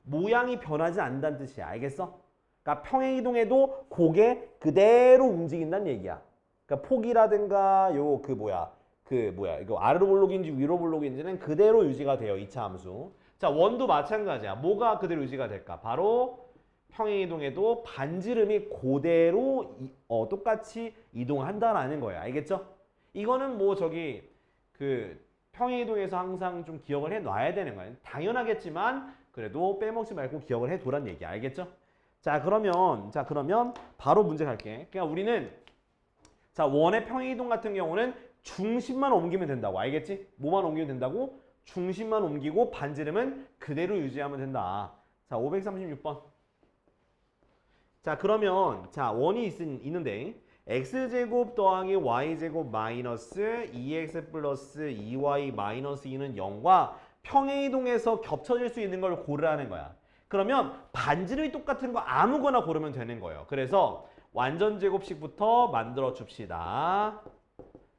모양이 변하지 않는다는 뜻이야. 알겠어? 그러니까 평행이동에도 그게 그대로 움직인다는 얘기야. 그러니까 폭이라든가 이거 아래로 볼록인지 위로 볼록인지는 그대로 유지가 돼요. 2차 함수. 자, 원도 마찬가지야. 뭐가 그대로 유지가 될까? 바로 평행이동에도 반지름이 그대로 똑같이 이동한다라는 거예요. 알겠죠? 이거는 뭐 그 평행이동에서 항상 좀 기억을 해놔야 되는 거예요. 당연하겠지만 그래도 빼먹지 말고 기억을 해두란 얘기야. 알겠죠? 자, 그러면 바로 문제 갈게. 그러니까 우리는 자, 원의 평행이동 같은 경우는 중심만 옮기면 된다고. 알겠지? 뭐만 옮기면 된다고? 중심만 옮기고 반지름은 그대로 유지하면 된다. 자, 536번. 자, 그러면 자, 원이 있는데 x제곱 더하기 y제곱 마이너스 2x 플러스 2y 마이너스 2는 0과 평행이동에서 겹쳐질 수 있는 걸 고르라는 거야. 그러면 반지름이 똑같은 거 아무거나 고르면 되는 거예요. 그래서 완전 제곱식부터 만들어 줍시다.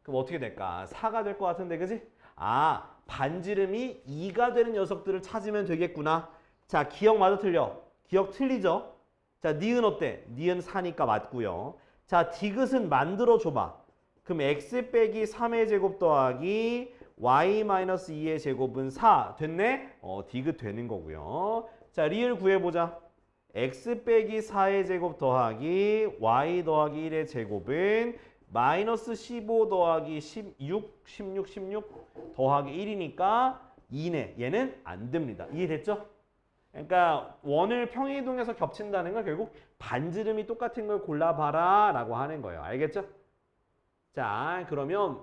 그럼 어떻게 될까? 4가 될 것 같은데, 그지? 아, 반지름이 2가 되는 녀석들을 찾으면 되겠구나. 자, 기억 맞아 틀려? 기억 틀리죠? 자, 니은 어때? 니은 4니까 맞고요. 자, 디귿은 만들어줘봐. 그럼 x 빼기 3의 제곱 더하기 y-2의 제곱은 4 됐네? 디귿 되는 거고요. 자, 리을 구해보자. x 빼기 4의 제곱 더하기 y 더하기 1의 제곱은 마이너스 15 더하기 16 더하기 1이니까 2네. 얘는 안 됩니다. 이해됐죠? 그러니까 원을 평행이동해서 겹친다는 건 결국 반지름이 똑같은 걸 골라봐라 라고 하는 거예요. 알겠죠? 자, 그러면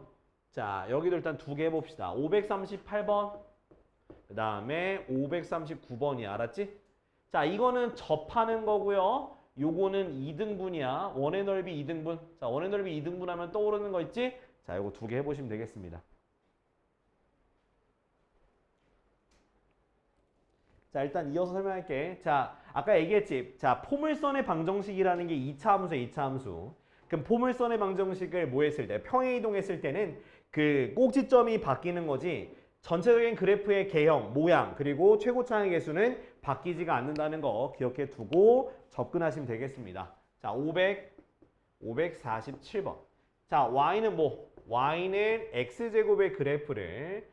자 여기도 일단 두 개 해봅시다. 538번 그 다음에 539번이야. 알았지? 자, 이거는 접하는 거고요. 요거는 2등분이야. 원의 넓이 2등분. 자, 원의 넓이 2등분 하면 떠오르는 거 있지? 자, 요거 두 개 해보시면 되겠습니다. 자, 일단 이어서 설명할게. 자, 아까 얘기했지? 자, 포물선의 방정식이라는 게 2차 함수야, 2차 함수. 그럼 포물선의 방정식을 뭐 했을 때? 평행이동했을 때는 그 꼭지점이 바뀌는 거지. 전체적인 그래프의 개형, 모양, 그리고 최고차의 개수는 바뀌지가 않는다는 거 기억해 두고 접근하시면 되겠습니다. 자, 547번. 자, y는 뭐? y는 x제곱의 그래프를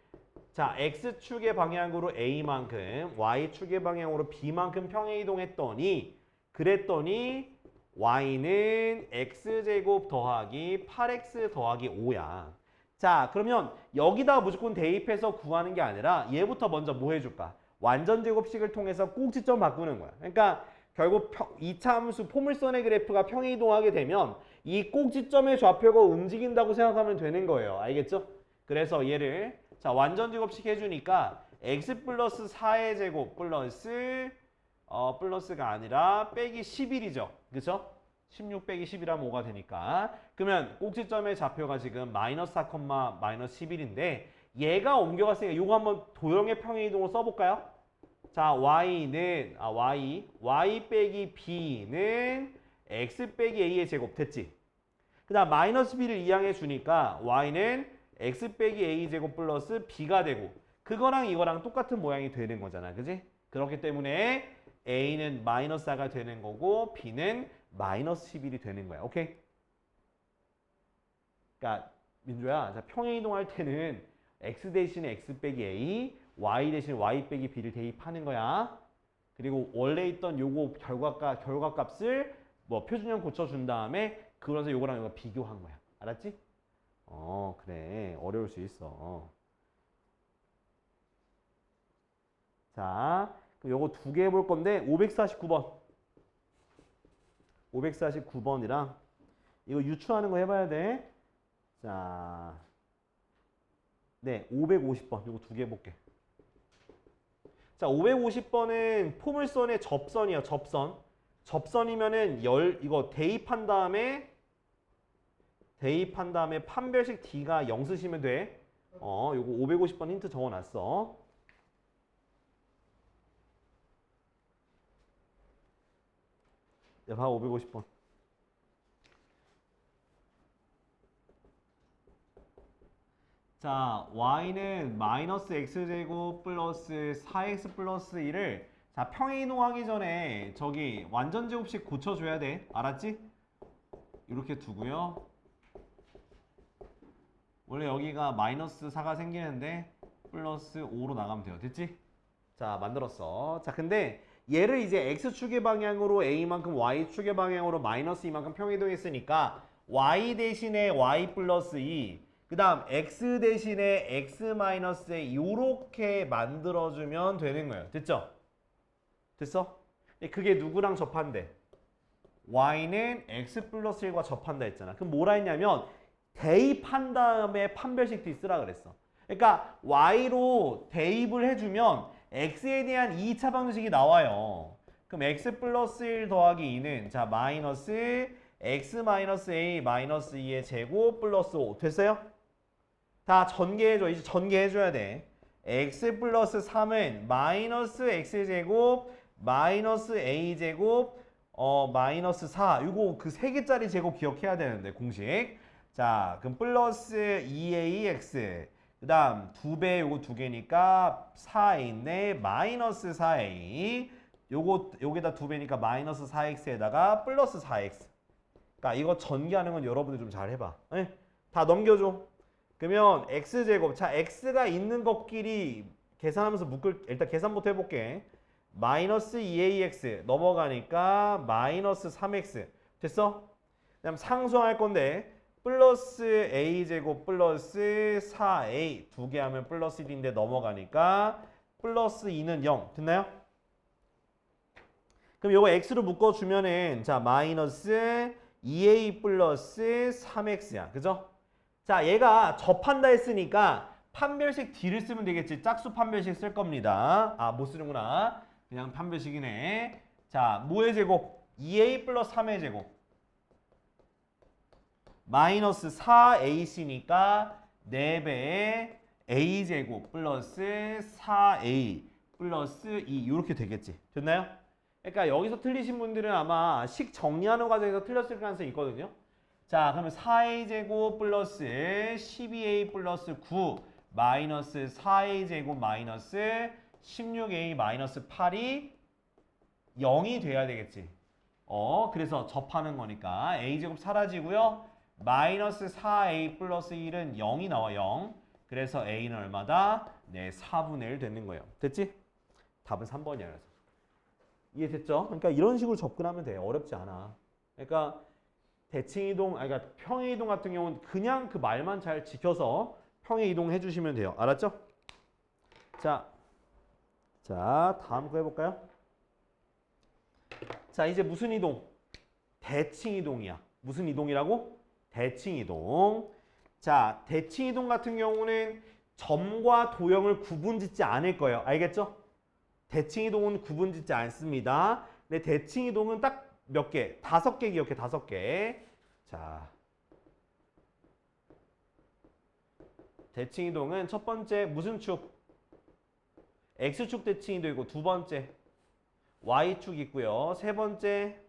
자, x축의 방향으로 a만큼, y축의 방향으로 b만큼 평행이동했더니 그랬더니 y는 x제곱 더하기 8x 더하기 5야. 자, 그러면 여기다 무조건 대입해서 구하는 게 아니라 얘부터 먼저 뭐 해줄까? 완전제곱식을 통해서 꼭지점 바꾸는 거야. 그러니까 결국 2차 함수 포물선의 그래프가 평행이동하게 되면 이 꼭지점의 좌표가 움직인다고 생각하면 되는 거예요. 알겠죠? 그래서 얘를 자 완전제곱식 해주니까 x 플러스 4의 제곱 플러스 플러스가 아니라 빼기 11이죠. 그쵸? 16 빼기 11하면 5가 되니까 그러면 꼭지점의 좌표가 지금 마이너스 4, 마이너스 11인데 얘가 옮겨갔으니까 이거 한번 도형의 평행이동을 써볼까요? 자, y는 y 빼기 b는 x 빼기 a의 제곱 됐지? 그 다음 마이너스 b를 이항해 주니까 y는 x 빼기 a 제곱 플러스 b가 되고 그거랑 이거랑 똑같은 모양이 되는 거잖아. 그지? 그렇기 때문에 a는 마이너스 4가 되는 거고 b는 마이너스 11이 되는 거야. 오케이? 그러니까 민조야, 자, 평행이동할 때는 x 대신에 x 빼기 a, y 대신에 y 빼기 b를 대입하는 거야. 그리고 원래 있던 요거 결과값을 뭐 표준형 고쳐준 다음에 그러면서 요거랑 요거 비교한 거야. 알았지? 그래. 어려울 수 있어. 자, 그럼 요거 두 개 해볼 건데 549번. 549번이랑 이거 유추하는 거 해봐야 돼. 자, 네, 550번. 이거 두 개 해볼게. 자, 550번은 포물선의 접선이야, 접선. 접선이면은 이거 대입한 다음에 판별식 D가 0 쓰시면 돼. 요거 550번 힌트 적어놨어. 야, 봐, 550번. 자, y는 마이너스 x제곱 플러스 4x 플러스 1을 자, 평행이동하기 전에 저기 완전제곱식 고쳐줘야 돼. 알았지? 이렇게 두고요. 원래 여기가 마이너스 4가 생기는데 플러스 5로 나가면 돼요. 됐지? 자, 만들었어. 자, 근데 얘를 이제 x축의 방향으로 a만큼 y축의 방향으로 마이너스 2만큼 평행이동했으니까 y 대신에 y 플러스 2 그 다음 x 대신에 x 마이너스 a 요렇게 만들어주면 되는 거예요. 됐죠? 됐어? 그게 누구랑 접한대? y는 x 플러스 1과 접한다 했잖아. 그럼 뭐라 했냐면 대입한 다음에 판별식 D 쓰라 그랬어. 그러니까 y로 대입을 해주면 x에 대한 2차 방정식이 나와요. 그럼 x 플러스 1 더하기 2는 자 마이너스 x 마이너스 a 마이너스 2의 제곱 플러스 5 됐어요? 다 전개해줘. 이제 전개해줘야 돼. x 플러스 3은 마이너스 x제곱 마이너스 a제곱 마이너스 4 이거 그 3개짜리 제곱 기억해야 되는데 공식 자, 그럼 플러스 2ax. 그 다음 2배 요거 2개니까 4a인데 마이너스 4a. 요거 여기다 2배니까 마이너스 4x에다가 플러스 4x. 그러니까 이거 전개하는 건 여러분들 좀 잘 해봐. 네? 다 넘겨줘. 그러면 x제곱. 자, x가 있는 것끼리 계산하면서 묶을. 일단 계산부터 해볼게. 마이너스 2ax 넘어가니까 마이너스 3x. 됐어? 그다음 상수할 건데 플러스 a제곱 플러스 4a 2개 하면 플러스 1인데 넘어가니까 플러스 2는 0. 됐나요? 그럼 요거 x로 묶어주면은 자 마이너스 2a 플러스 3x야. 그죠? 자 얘가 접한다 했으니까 판별식 D를 쓰면 되겠지. 짝수 판별식 쓸 겁니다. 아 못 쓰는구나. 그냥 판별식이네. 자 뭐의 제곱? 2a 플러스 3의 제곱. 마이너스 4ac니까 4배의 a제곱 플러스 4a 플러스 2 이렇게 되겠지. 됐나요? 그러니까 여기서 틀리신 분들은 아마 식 정리하는 과정에서 틀렸을 가능성이 있거든요. 자 그러면 4a제곱 플러스 12a 플러스 9 마이너스 4a제곱 마이너스 16a 마이너스 8이 0이 돼야 되겠지. 그래서 접하는 거니까 a제곱 사라지고요. 마이너스 4a 플러스 1은 0이 나와 0. 그래서 a는 얼마다? 네, 4분의 1 되는 거예요. 됐지? 답은 3번이야. 그래서. 이해됐죠? 그러니까 이런 식으로 접근하면 돼. 어렵지 않아. 그러니까 대칭이동, 그러니까 평행이동 같은 경우는 그냥 그 말만 잘 지켜서 평행이동 해주시면 돼요. 알았죠? 자, 다음 거 해볼까요? 자, 이제 무슨 이동? 대칭이동이야. 무슨 이동이라고? 대칭이동. 자, 대칭이동 같은 경우는 점과 도형을 구분짓지 않을 거예요. 알겠죠? 대칭이동은 구분짓지 않습니다. 근데 대칭이동은 딱 몇 개? 5개 기억해. 5개. 자, 대칭이동은 첫 번째 무슨 축? X축 대칭이동이고 두 번째 Y축 있고요. 세 번째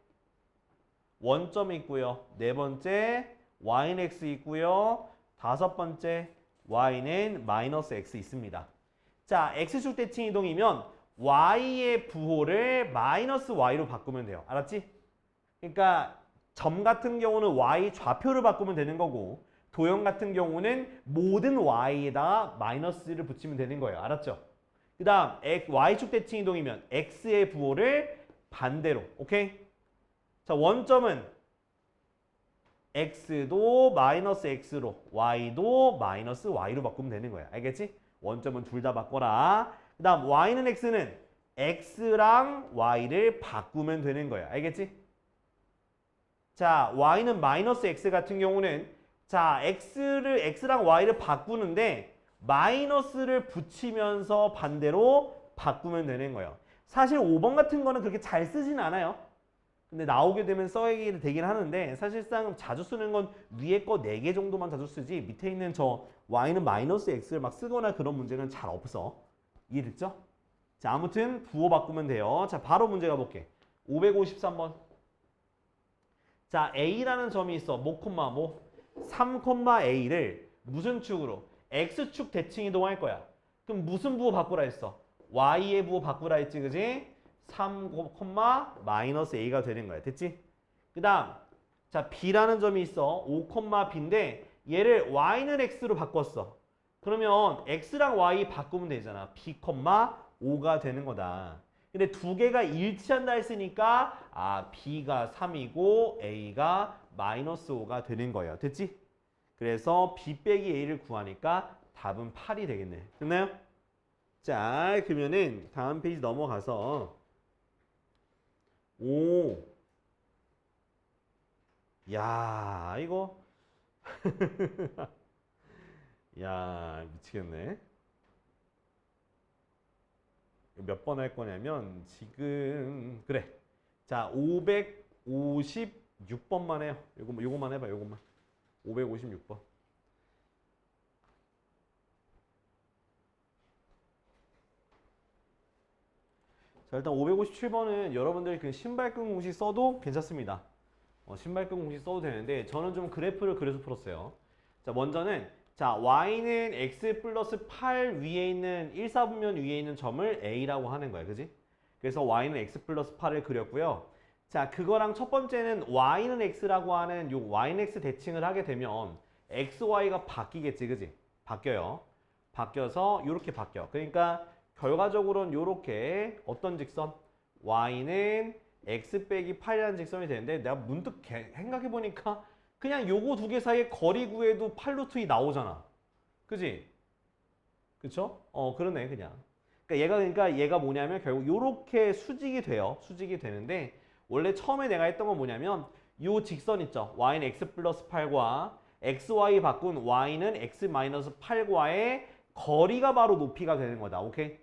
원점 있고요. 네 번째 Y는 X 있고요. 다섯 번째 Y는 마이너스 X 있습니다. 자, X축 대칭 이동이면 Y의 부호를 마이너스 Y로 바꾸면 돼요. 알았지? 그러니까 점 같은 경우는 Y 좌표를 바꾸면 되는 거고 도형 같은 경우는 모든 Y에다 마이너스를 붙이면 되는 거예요. 알았죠? 그 다음 Y축 대칭 이동이면 X의 부호를 반대로. 오케이? 자, 원점은 x도 마이너스 x로 y도 마이너스 y로 바꾸면 되는 거야. 알겠지? 원점은 둘 다 바꿔라. 그 다음 y는 x는 x랑 y를 바꾸면 되는 거야. 알겠지? 자, y는 마이너스 x 같은 경우는 자, x랑 y를 바꾸는데 마이너스를 붙이면서 반대로 바꾸면 되는 거예요. 사실 5번 같은 거는 그렇게 잘 쓰진 않아요. 근데 나오게 되면 써야 되긴 하는데 사실상 자주 쓰는 건 위에 거 4개 정도만 자주 쓰지 밑에 있는 저 y는 마이너스 x를 막 쓰거나 그런 문제는 잘 없어. 이해됐죠? 자, 아무튼 부호 바꾸면 돼요. 자, 바로 문제 가볼게. 553번. 자, a라는 점이 있어. 뭐, 3,a를 무슨 축으로? x축 대칭 이동할 거야. 그럼 무슨 부호 바꾸라 했어? y의 부호 바꾸라 했지, 그지? 3, 마이너스 a가 되는 거야. 됐지? 그 다음 자 b라는 점이 있어. 5,b인데 얘를 y는 x로 바꿨어. 그러면 x랑 y 바꾸면 되잖아. b, 5가 되는 거다. 근데 두 개가 일치한다 했으니까 b가 3이고 a가 마이너스 5가 되는 거예요. 됐지? 그래서 b 빼기 a를 구하니까 답은 8이 되겠네. 됐나요? 자, 그러면은 다음 페이지 넘어가서 오, 야, 이거 야, 미치겠네. 몇 번 할 거냐면 지금 그래. 자, 556번만 해요. 요거만 해봐. 요거만. 556번. 자, 일단 557번은 여러분들 그 신발끈 공식 써도 괜찮습니다. 신발끈 공식 써도 되는데 저는 좀 그래프를 그려서 풀었어요. 자, 먼저는 자, y는 x 플러스 8 위에 있는 1사분면 위에 있는 점을 a라고 하는 거야. 그지? 그래서 y는 x 플러스 8을 그렸고요. 자, 그거랑 첫 번째는 y는 x라고 하는 요 y는 x 대칭을 하게 되면 x, y가 바뀌겠지. 그지? 바뀌어요. 바뀌어서 요렇게 바뀌어. 그러니까 결과적으로는 요렇게 어떤 직선? y는 x 빼기 8이라는 직선이 되는데 내가 문득 생각해보니까 그냥 요거 두 개 사이에 거리 구해도 8루트 2 나오잖아. 그지? 그쵸? 그러네 그냥. 그러니까 얘가 뭐냐면 결국 요렇게 수직이 돼요. 수직이 되는데 원래 처음에 내가 했던 건 뭐냐면 요 직선 있죠. y는 x 플러스 8과 xy 바꾼 y는 x 마이너스 8과의 거리가 바로 높이가 되는 거다. 오케이?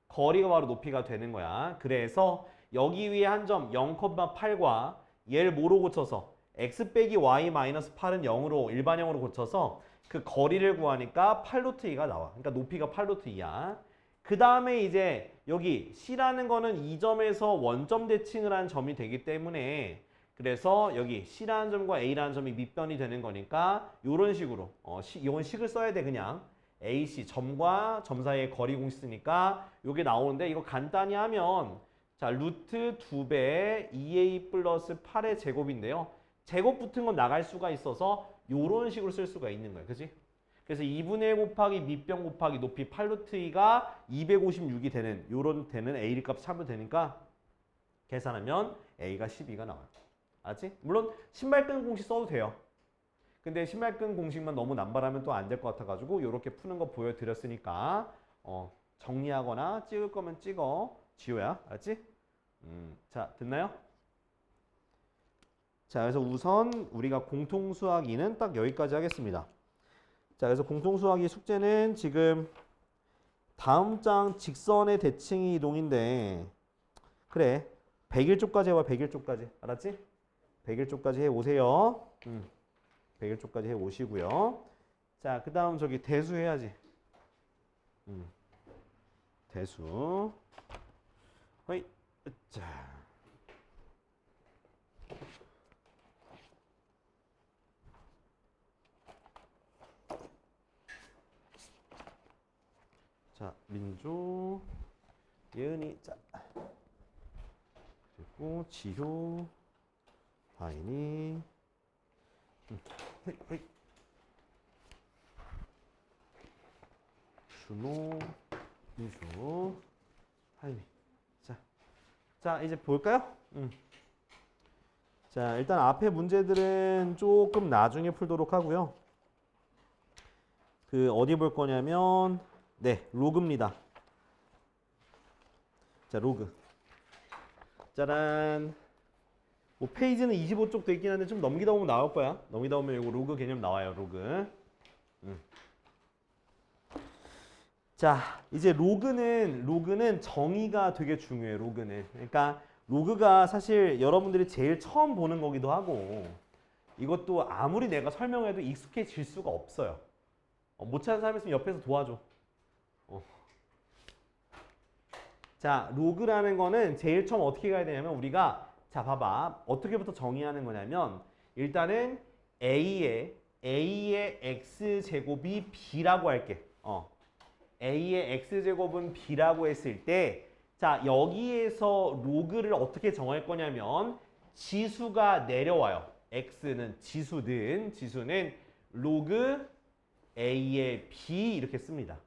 거리가 바로 높이가 되는 거야. 그래서 여기 위에 한 점 0,8과 얘를 뭐로 고쳐서 x 빼기 y 마이너스 8은 0으로 일반형으로 고쳐서 그 거리를 구하니까 8루트 2가 나와. 그러니까 높이가 8루트 2야. 그 다음에 이제 여기 C라는 거는 이 점에서 원점 대칭을 한 점이 되기 때문에 그래서 여기 C라는 점과 A라는 점이 밑변이 되는 거니까 이런 식으로 이건 식을 써야 돼 그냥. AC 점과 점 사이의 거리 공식 쓰니까 이게 나오는데 이거 간단히 하면 자 루트 2배 2A 플러스 8의 제곱인데요. 제곱 붙은 건 나갈 수가 있어서 이런 식으로 쓸 수가 있는 거예요. 그치? 그래서 2분의 1 곱하기 밑변 곱하기 높이 8루트 2가 256이 되는 요런 되는 A 값 참으면 되니까 계산하면 A가 12가 나와요. 알았지? 물론 신발끈 공식 써도 돼요. 근데 신발끈 공식만 너무 남발하면 또 안 될 것 같아가지고 이렇게 푸는 거 보여드렸으니까 정리하거나 찍을 거면 찍어 지호야. 알았지? 자 됐나요? 자 그래서 우선 우리가 공통수학 2는 딱 여기까지 하겠습니다. 자 그래서 공통수학 2 숙제는 지금 다음 장 직선의 대칭이 이동인데 그래 101쪽까지 해봐. 101쪽까지 알았지? 101쪽까지 해오세요. 101쪽까지 해오시고요. 자, 그 다음 저기 대수 해야지. 대수. 허이, 자. 자, 민조, 예은이, 자. 그리고 지효, 다인이. 허이. 준호, 민수, 하이미. 자, 이제 볼까요? 자, 일단 앞에 문제들은 조금 나중에 풀도록 하고요. 그 어디 볼 거냐면 네, 로그입니다. 자, 로그. 짜란. 뭐 페이지는 25쪽 돼 있긴 한데 좀 넘기다 보면 나올 거야. 넘기다 보면 이거 로그 개념 나와요. 로그. 자, 이제 로그는 정의가 되게 중요해요. 로그는. 그러니까 로그가 사실 여러분들이 제일 처음 보는 거기도 하고 이것도 아무리 내가 설명해도 익숙해질 수가 없어요. 못 찾는 사람 있으면 옆에서 도와줘. 자, 로그라는 거는 제일 처음 어떻게 가야 되냐면 우리가 자, 봐봐. 어떻게부터 정의하는 거냐면 일단은 A의 X제곱이 B라고 할게. A의 X제곱은 B라고 했을 때 자, 여기에서 로그를 어떻게 정할 거냐면 지수가 내려와요. X는 지수는 로그 A의 B 이렇게 씁니다.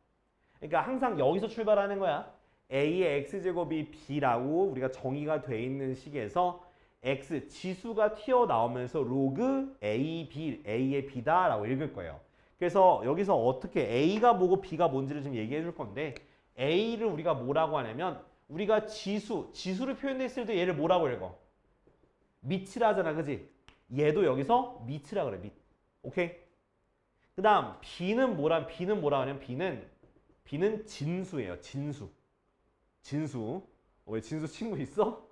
그러니까 항상 여기서 출발하는 거야. A의 X제곱이 B라고 우리가 정의가 돼 있는 식에서 X 지수가 튀어나오면서 로그 A의 B다 라고 읽을 거예요. 그래서 여기서 어떻게 A가 뭐고 B가 뭔지를 좀 얘기해 줄 건데 A를 우리가 뭐라고 하냐면 우리가 지수를 표현했을 때 얘를 뭐라고 읽어? 밑이라 하잖아. 그지? 얘도 여기서 밑이라 그래. 밑. 오케이? 그 다음 B는 뭐라 하냐면 B는 진수예요. 진수. 왜 진수 친구 있어?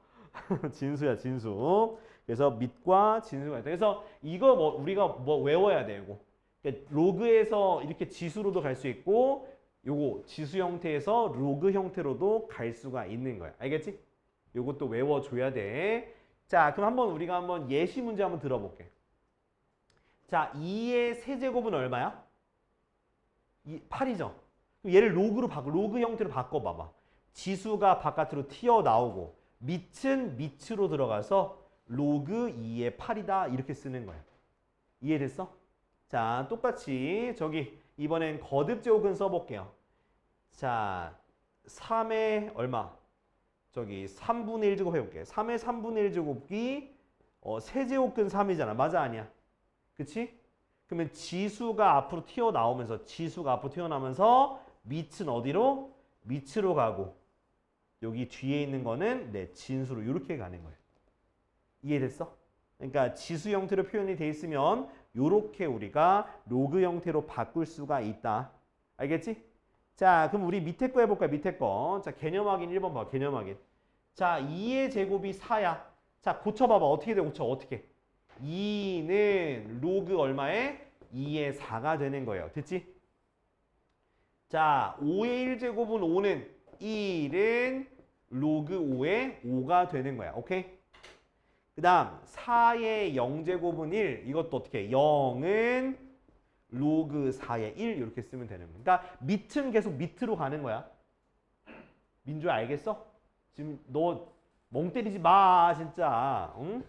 진수야, 진수. 그래서 밑과 진수가 있다. 그래서 이거 우리가 외워야 돼, 이거. 그러니까 로그에서 이렇게 지수로도 갈 수 있고, 요거 지수 형태에서 로그 형태로도 갈 수가 있는 거야. 알겠지? 요것도 외워줘야 돼. 자, 그럼 우리가 한번 예시 문제 한번 들어볼게. 자, 2의 세제곱은 얼마야? 8이죠. 그럼 얘를 로그 형태로 바꿔봐봐. 지수가 바깥으로 튀어나오고 밑은 밑으로 들어가서 로그 2의 8이다 이렇게 쓰는 거야. 이해됐어? 자, 똑같이 저기 이번엔 거듭제곱근 써볼게요. 자, 3의 얼마? 저기 3분의 1제곱 해볼게. 3의 3분의 1제곱이 세제곱근 3이잖아. 맞아 아니야? 그치? 그러면 지수가 앞으로 튀어나오면서 밑은 어디로? 밑으로 가고 여기 뒤에 있는 거는 진수로 이렇게 가는 거예요. 이해됐어? 그러니까 지수 형태로 표현이 돼 있으면 이렇게 우리가 로그 형태로 바꿀 수가 있다. 알겠지? 자, 그럼 우리 밑에 거 해볼까요? 밑에 거. 자, 개념 확인 1번 봐. 개념 확인. 자, 2의 제곱이 4야. 자, 고쳐봐봐. 어떻게 돼? 고쳐. 어떻게? 2는 로그 얼마에? 2의 4가 되는 거예요. 됐지? 자, 5의 1제곱은 5는 1은 로그 5의 5가 되는 거야. 오케이? 그 다음 4의 0제곱은 1. 이것도 어떻게 해? 0은 로그 4의 1 이렇게 쓰면 되는 거야. 그러니까 밑은 계속 밑으로 가는 거야. 민주야 알겠어? 지금 너 멍 때리지 마 진짜. 응?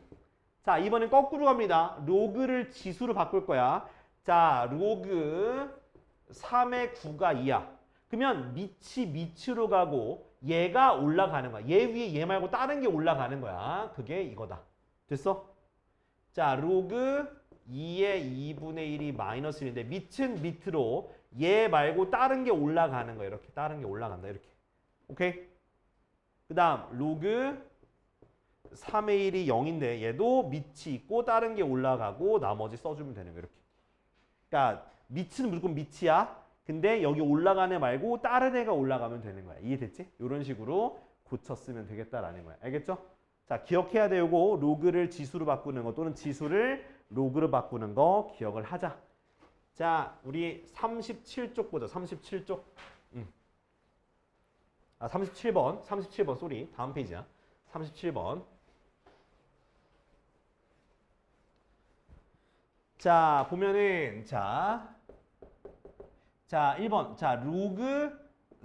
자, 이번엔 거꾸로 갑니다. 로그를 지수로 바꿀 거야. 자, 로그 3의 9가 2야. 그러면 밑으로 가고 얘가 올라가는 거야. 얘 위에 얘 말고 다른 게 올라가는 거야. 그게 이거다. 됐어? 자, 로그 2의 2분의 1이 마이너스 1인데 밑은 밑으로 얘 말고 다른 게 올라가는 거야. 이렇게 다른 게 올라간다. 이렇게. 오케이? 그 다음 로그 3의 1이 0인데 얘도 밑이 있고 다른 게 올라가고 나머지 써주면 되는 거야. 이렇게. 그러니까 밑은 무조건 밑이야. 근데 여기 올라가는 애 말고 다른 애가 올라가면 되는 거야. 이해됐지? 이런 식으로 고쳐 쓰면 되겠다라는 거야. 알겠죠? 자, 기억해야 돼요. 요거 로그를 지수로 바꾸는 거 또는 지수를 로그로 바꾸는 거 기억을 하자. 자, 우리 37쪽 보자. 37쪽. 37번. 37번 쏘리. 다음 페이지야. 37번. 자, 보면은 자 1번. 자, 로그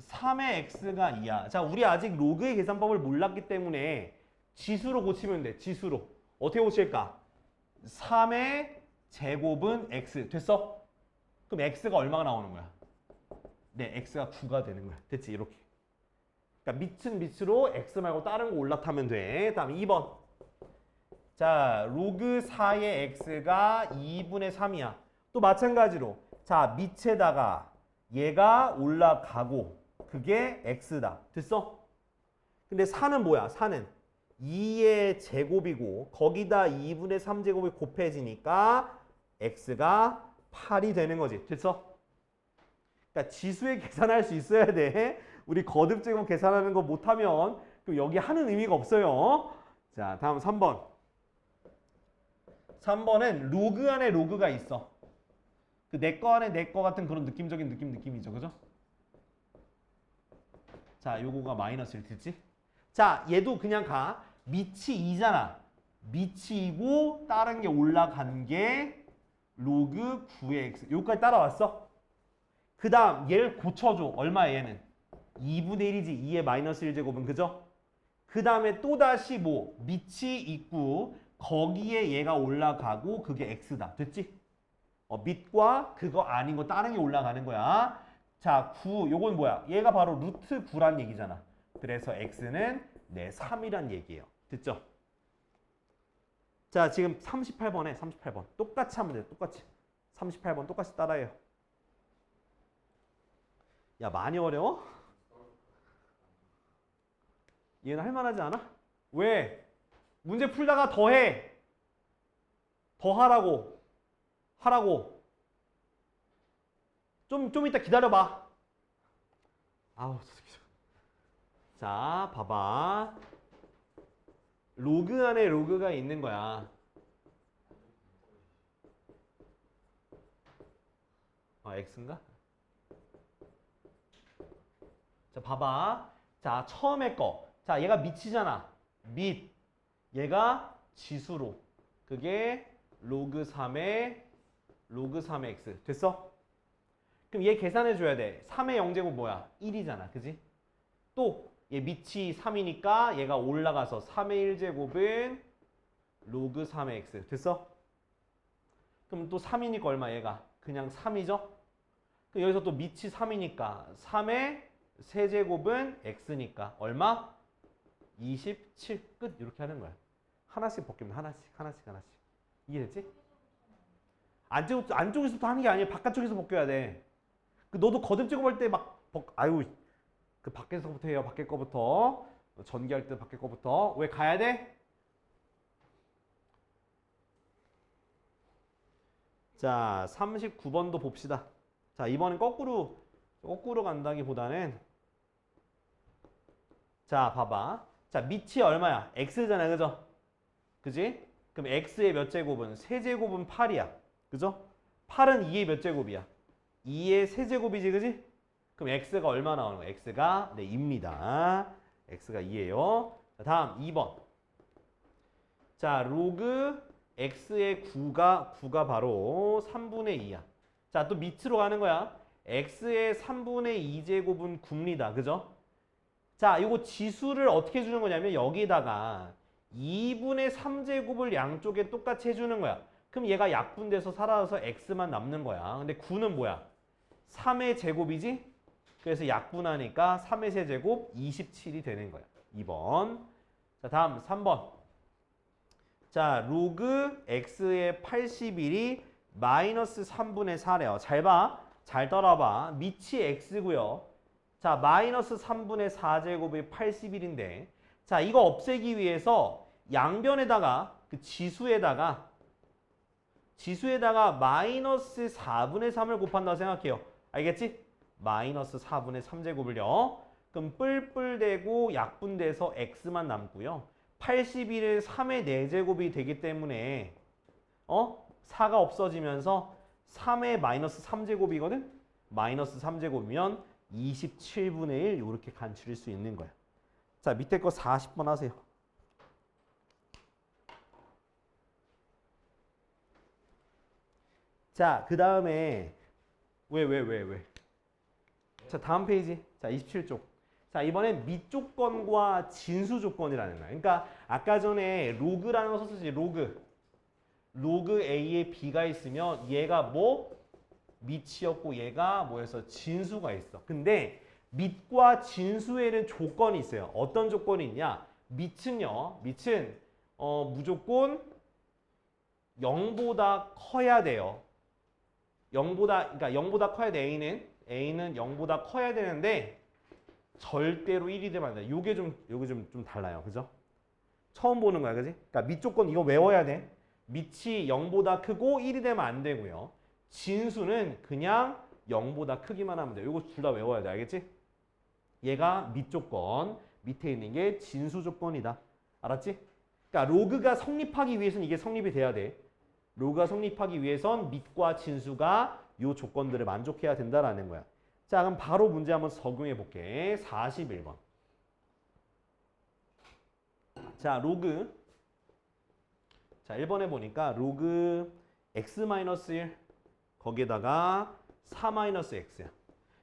3의 x가 2야. 자, 우리 아직 로그의 계산법을 몰랐기 때문에 지수로 고치면 돼. 지수로. 어떻게 고칠까? 3의 제곱은 x. 됐어? 그럼 x가 얼마가 나오는 거야? 네, x가 9가 되는 거야. 됐지? 이렇게. 그러니까 밑은 밑으로 x 말고 다른 거 올라타면 돼. 다음 2번. 자, 로그 4의 x가 2분의 3이야. 또 마찬가지로 자, 밑에다가 얘가 올라가고 그게 x다. 됐어? 근데 4는 뭐야? 4는 2의 제곱이고 거기다 2분의 3제곱이 곱해지니까 x가 8이 되는 거지. 됐어? 그러니까 지수에 계산할 수 있어야 돼. 우리 거듭제곱 계산하는 거 못하면 그럼 여기 하는 의미가 없어요. 자, 다음 3번. 3번은 로그 안에 로그가 있어. 그 내 거 안에 내 거 같은 그런 느낌적인 느낌이죠. 그죠? 자, 요거가 마이너스 1 됐지? 자, 얘도 그냥 가. 밑이 2잖아. 밑이 2고 다른 게 올라간 게 로그 9의 x. 요까지 따라왔어? 그 다음 얘를 고쳐줘. 얼마야 얘는? 2분의 1이지. 2의 마이너스 1제곱은. 그죠? 그 다음에 또다시 뭐 밑이 있고 거기에 얘가 올라가고 그게 x다. 됐지? 밑과 그거 아닌 거 다른 게 올라가는 거야. 자, 9 요건 뭐야? 얘가 바로 루트 9란 얘기잖아. 그래서 x는 3이란 얘기예요. 됐죠? 자, 지금 38번에 38번 똑같이 하면 돼. 똑같이 38번 똑같이 따라해요. 야, 많이 어려워? 얘는 할만하지 않아? 왜? 문제 풀다가 더 해. 더 하라고. 좀 이따 기다려봐. 아우, 자, 봐봐. 로그 안에 로그가 있는 거야. x인가? 자, 봐봐. 자, 처음에 거. 자, 얘가 밑이잖아. 밑. 얘가 지수로. 그게 로그 3의 x. 됐어? 그럼 얘 계산해 줘야 돼. 3의 0제곱 뭐야? 1이잖아. 그지? 또 얘 밑이 3이니까 얘가 올라가서 3의 1제곱은 로그 3의 x. 됐어? 그럼 또 3이니까 얼마 얘가? 그냥 3이죠? 그럼 여기서 또 밑이 3이니까 3의 세제곱은 x니까 얼마? 27. 끝. 이렇게 하는 거야. 하나씩 벗기면 하나씩. 이해됐지? 안쪽에서부터 하는 게 아니야. 바깥쪽에서 벗겨야 돼. 너도 거듭 작업할 때 막 아유 그 밖에서부터 해요. 밖에 거부터. 전기할 때 밖에 거부터. 왜 가야 돼? 자, 39번도 봅시다. 자, 이번엔 거꾸로 간다기보다는 자, 봐봐. 자, 밑이 얼마야? x잖아. 그죠? 그지? 그럼 x의 몇 제곱은? 세제곱은 8이야. 그죠? 8은 2의 몇 제곱이야? 2의 세제곱이지. 그지? 그럼 x가 얼마 나오는 거야? x가 네, 2입니다. x가 2예요. 자, 다음 2번. 자, 로그 x의 9가 바로 3분의 2야. 자, 또 밑으로 가는 거야. x의 3분의 2제곱은 9입니다. 그죠? 자, 이거 지수를 어떻게 주는 거냐면 여기다가 2분의 3제곱을 양쪽에 똑같이 해주는 거야. 그럼 얘가 약분돼서 사라져서 x만 남는 거야. 근데 9는 뭐야? 3의 제곱이지? 그래서 약분하니까 3의 세제곱 27이 되는 거야. 2번. 자, 다음 3번. 자, 로그 x의 81이 마이너스 3분의 4래요. 잘 봐. 잘 따라봐. 밑이 x고요. 자, 마이너스 3분의 4제곱이 81인데 자, 이거 없애기 위해서 양변에다가 그 지수에다가 마이너스 4분의 3을 곱한다고 생각해요. 알겠지? 마이너스 4분의 3제곱을요. 그럼 뿔뿔대고 약분돼서 x만 남고요. 81은 3의 4제곱이 되기 때문에 4가 없어지면서 3의 마이너스 3제곱이거든? 마이너스 3제곱이면 27분의 1 이렇게 간추릴 수 있는 거야. 자, 밑에 거 40번 하세요. 자, 그 다음에 왜? 자, 다음 페이지. 자, 27쪽. 자, 이번엔 밑조건과 진수 조건이라는 거야. 그러니까 아까 전에 로그라는 거 썼었지. 로그 A에 B가 있으면 얘가 뭐? 밑이었고 얘가 뭐여서 진수가 있어. 근데 밑과 진수에는 조건이 있어요. 어떤 조건이 있냐? 밑은 무조건 0보다 커야 돼요. 0보다 커야 돼. A는 0보다 커야 되는데 절대로 1이 되면 안 돼. 요게 좀 달라요. 그죠? 처음 보는 거야. 그지? 그러니까 밑 조건 이거 외워야 돼. 밑이 0보다 크고 1이 되면 안 되고요. 진수는 그냥 0보다 크기만 하면 돼. 요거 둘 다 외워야 돼. 알겠지? 얘가 밑 조건, 밑에 있는 게 진수 조건이다. 알았지? 그러니까 로그가 성립하기 위해서는 이게 성립이 돼야 돼. 로그가 성립하기 위해선 밑과 진수가 요 조건들을 만족해야 된다라는 거야. 자, 그럼 바로 문제 한번 적용해 볼게. 41번. 자, 로그. 자, 1번에 보니까 로그 x-1 거기에다가 4-x야.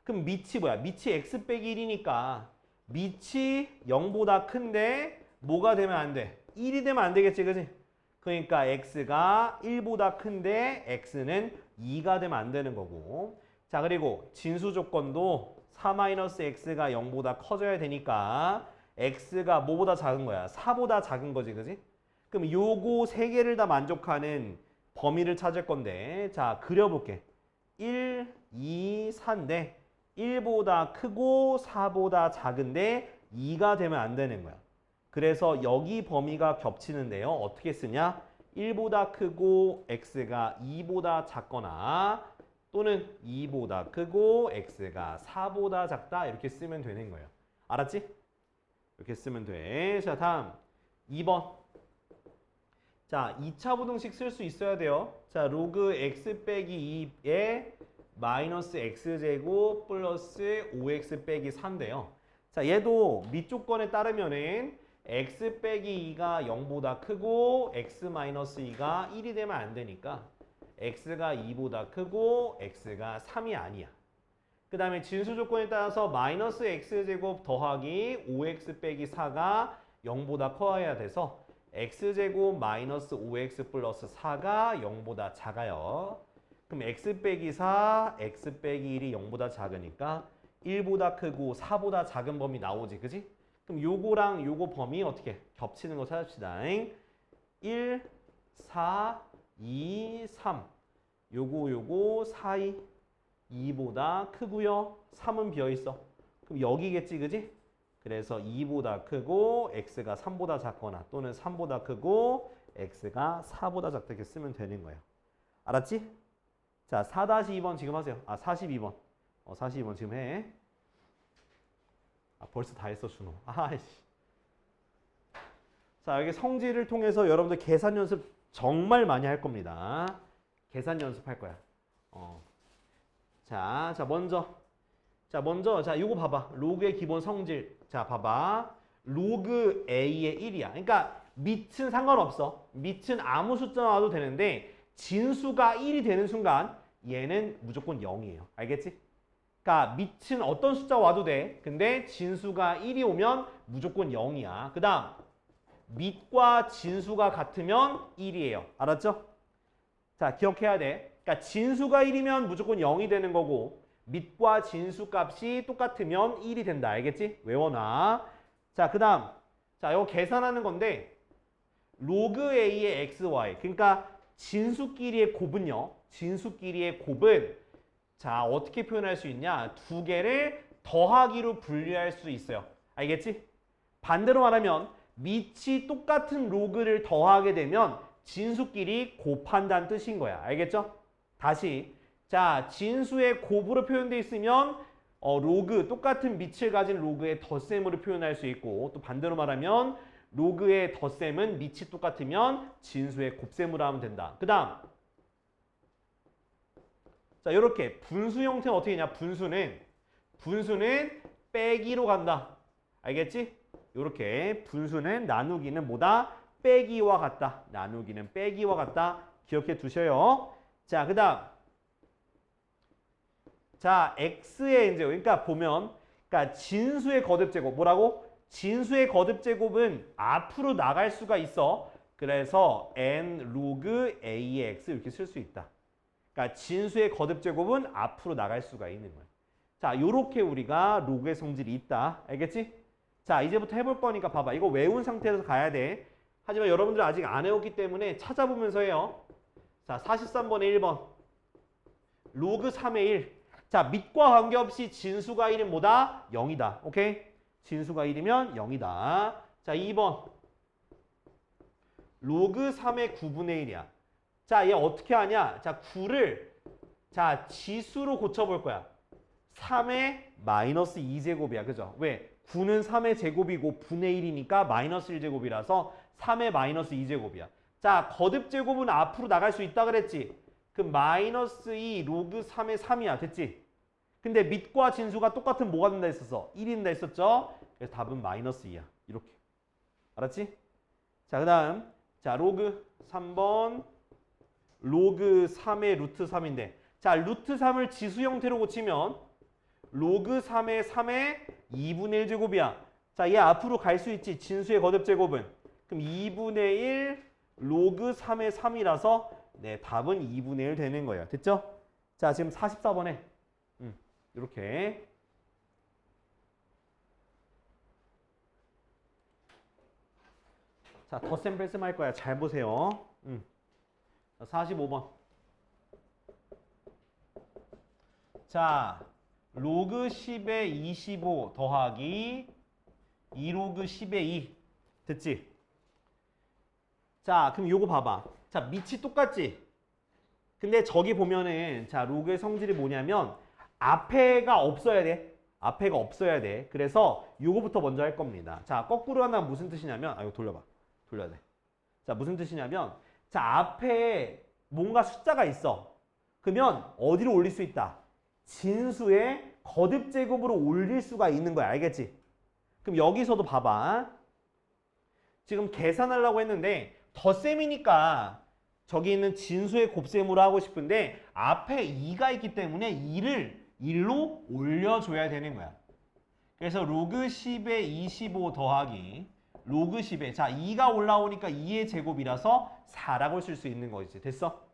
그럼 밑이 뭐야? 밑이 x 빼기 1이니까 밑이 0보다 큰데 뭐가 되면 안 돼? 1이 되면 안 되겠지, 그지? 그러니까 x가 1보다 큰데 x는 2가 되면 안 되는 거고. 자, 그리고 진수 조건도 4-x가 0보다 커져야 되니까 x가 뭐보다 작은 거야? 4보다 작은 거지, 그지? 그럼 요거 세 개를 다 만족하는 범위를 찾을 건데, 자, 그려볼게. 1, 2, 4인데 1보다 크고 4보다 작은데 2가 되면 안 되는 거야. 그래서 여기 범위가 겹치는데요. 어떻게 쓰냐? 1보다 크고 x가 2보다 작거나 또는 2보다 크고 x가 4보다 작다 이렇게 쓰면 되는 거예요. 알았지? 이렇게 쓰면 돼. 자, 다음 2번. 자, 2차 부등식 쓸 수 있어야 돼요. 자, 로그 x 빼기 2에 마이너스 x제곱 플러스 5x 빼기 4인데요. 자, 얘도 밑 조건에 따르면은 x 빼기 2가 0보다 크고 x 마이너스 2가 1이 되면 안 되니까 x가 2보다 크고 x가 3이 아니야. 그 다음에 진수 조건에 따라서 마이너스 x제곱 더하기 5x 빼기 4가 0보다 커야 돼서 x제곱 마이너스 5x 플러스 4가 0보다 작아요. 그럼 x 빼기 4, x 빼기 1이 0보다 작으니까 1보다 크고 4보다 작은 범위 나오지, 그지? 그럼 요거랑 요거 범위 어떻게 겹치는 거 찾읍시다. 1, 4, 2, 3. 요거 4, 2보다 크고요. 3은 비어있어. 그럼 여기겠지, 그지? 그래서 2보다 크고 x가 3보다 작거나 또는 3보다 크고 x가 4보다 작다 이렇게 쓰면 되는 거예요. 알았지? 자, 4-2번 지금 하세요. 아, 42번. 42번 지금 해. 아, 벌써 다 했어, 준호. 아이씨. 자, 여기 성질을 통해서 여러분들 계산 연습 정말 많이 할 겁니다. 계산 연습할 거야. 자, 먼저, 이거 봐봐. 로그의 기본 성질. 자, 봐봐. 로그 A의 1이야. 그러니까 밑은 상관없어. 밑은 아무 숫자 나와도 되는데 진수가 1이 되는 순간 얘는 무조건 0이에요. 알겠지? 그러니까 밑은 어떤 숫자 와도 돼. 근데 진수가 1이 오면 무조건 0이야. 그 다음 밑과 진수가 같으면 1이에요. 알았죠? 자, 기억해야 돼. 그러니까 진수가 1이면 무조건 0이 되는 거고 밑과 진수 값이 똑같으면 1이 된다. 알겠지? 외워놔. 자, 그 다음 자, 이거 계산하는 건데 로그 A의 XY 그러니까 진수끼리의 곱은요. 진수끼리의 곱은 자, 어떻게 표현할 수 있냐? 두 개를 더하기로 분류할 수 있어요. 알겠지? 반대로 말하면 밑이 똑같은 로그를 더하게 되면 진수끼리 곱한다는 뜻인 거야. 알겠죠? 다시 자, 진수의 곱으로 표현되어 있으면 로그 똑같은 밑을 가진 로그의 덧셈으로 표현할 수 있고 또 반대로 말하면 로그의 덧셈은 밑이 똑같으면 진수의 곱셈으로 하면 된다. 그 다음 자, 이렇게 분수 형태는 어떻게 되냐? 분수는 빼기로 간다. 알겠지? 이렇게 분수는 나누기는 뭐다? 빼기와 같다. 나누기는 빼기와 같다. 기억해 두셔요. 자, 그 다음 자, x의 이제 그러니까 보면 그러니까 진수의 거듭제곱 뭐라고? 진수의 거듭제곱은 앞으로 나갈 수가 있어. 그래서 n 로그 ax 이렇게 쓸 수 있다. 그러니까 진수의 거듭제곱은 앞으로 나갈 수가 있는 거야. 자, 요렇게 우리가 로그의 성질이 있다. 알겠지? 자, 이제부터 해볼 거니까 봐봐. 이거 외운 상태에서 가야 돼. 하지만 여러분들 아직 안 해왔기 때문에 찾아보면서 해요. 자, 43번에 1번. 로그 3의 1. 자, 밑과 관계없이 진수가 1은 뭐다? 0이다. 오케이? 진수가 1이면 0이다. 자, 2번. 로그 3의 9분의 1이야. 자, 얘 어떻게 하냐? 자, 9를 자, 지수로 고쳐볼 거야. 3의 마이너스 2제곱이야. 그죠? 왜? 9는 3의 제곱이고 분의 1이니까 마이너스 1제곱이라서 3의 마이너스 2제곱이야. 자, 거듭제곱은 앞으로 나갈 수 있다 그랬지? 그 마이너스 2 로그 3의 3이야. 됐지? 근데 밑과 진수가 똑같은 뭐가 된다 했었어? 1이 된다 했었죠? 그래서 답은 마이너스 2야. 이렇게. 알았지? 자, 그 다음 자, 로그 3번 로그 3의 루트 3인데 자, 루트 3을 지수 형태로 고치면 로그 3의 3의 2분의 1제곱이야. 자, 얘 앞으로 갈 수 있지. 진수의 거듭제곱은. 그럼 2분의 1 로그 3의 3이라서 네, 답은 2분의 1 되는 거예요. 됐죠? 자, 지금 44번에 이렇게 자, 덧셈 뺄셈 할 거야. 잘 보세요. 45번. 자, 로그 10의 25 더하기 2로그 10의 2. 됐지? 자, 그럼 요거 봐봐. 자, 밑이 똑같지? 근데 저기 보면은 자, 로그의 성질이 뭐냐면 앞에가 없어야 돼. 앞에가 없어야 돼. 그래서 요거부터 먼저 할 겁니다. 자, 거꾸로 하나 무슨 뜻이냐면 이거 돌려봐. 돌려야 돼. 자, 무슨 뜻이냐면 자, 앞에 뭔가 숫자가 있어. 그러면 어디로 올릴 수 있다? 진수의 거듭제곱으로 올릴 수가 있는 거야. 알겠지? 그럼 여기서도 봐봐. 지금 계산하려고 했는데 덧셈이니까 저기 있는 진수의 곱셈으로 하고 싶은데 앞에 2가 있기 때문에 2를 1로 올려줘야 되는 거야. 그래서 로그 10에 25 더하기 로그 10에 자 2가 올라오니까 2의 제곱이라서 4라고 쓸 수 있는 거지. 됐어?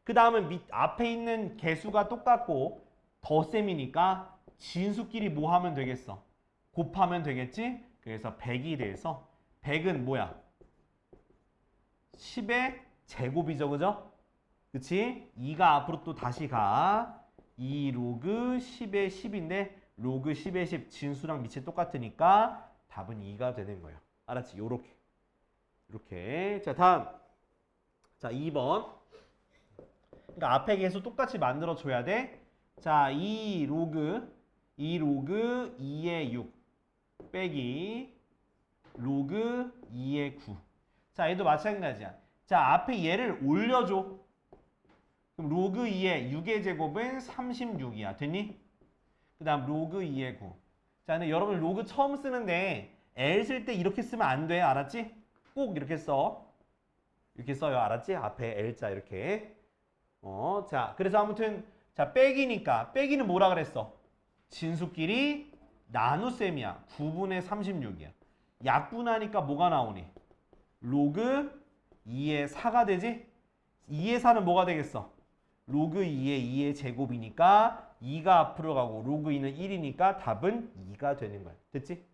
그 다음은 앞에 있는 개수가 똑같고 덧셈이니까 진수끼리 뭐 하면 되겠어? 곱하면 되겠지? 그래서 100이 돼서 100은 뭐야? 10의 제곱이죠. 그죠? 그치? 2가 앞으로 또 다시 가. 2 로그 10의 10인데 로그 10의 10 진수랑 밑이 똑같으니까 답은 2가 되는 거예요. 알았지? 요렇게. 이렇게. 자, 다음. 자, 2번. 그러니까 앞에 계수 똑같이 만들어 줘야 돼. 자, 2 로그 2의 6 빼기 로그 2의 9. 자, 얘도 마찬가지야. 자, 앞에 얘를 올려줘. 그럼 로그 2의 6의 제곱은 36이야. 됐니? 그 다음 로그 2의 9. 자, 근데 여러분 로그 처음 쓰는데 L 쓸 때 이렇게 쓰면 안 돼. 알았지? 꼭 이렇게 써. 이렇게 써요. 알았지? 앞에 L자 이렇게. 자, 그래서 아무튼 자, 빼기니까 빼기는 뭐라 그랬어? 진수끼리 나눗셈이야. 9분의 36이야. 약분하니까 뭐가 나오니? 로그 2의 4가 되지? 2의 4는 뭐가 되겠어? 로그 2의 2의 제곱이니까 2가 앞으로 가고 로그 2는 1이니까 답은 2가 되는 거야. 됐지?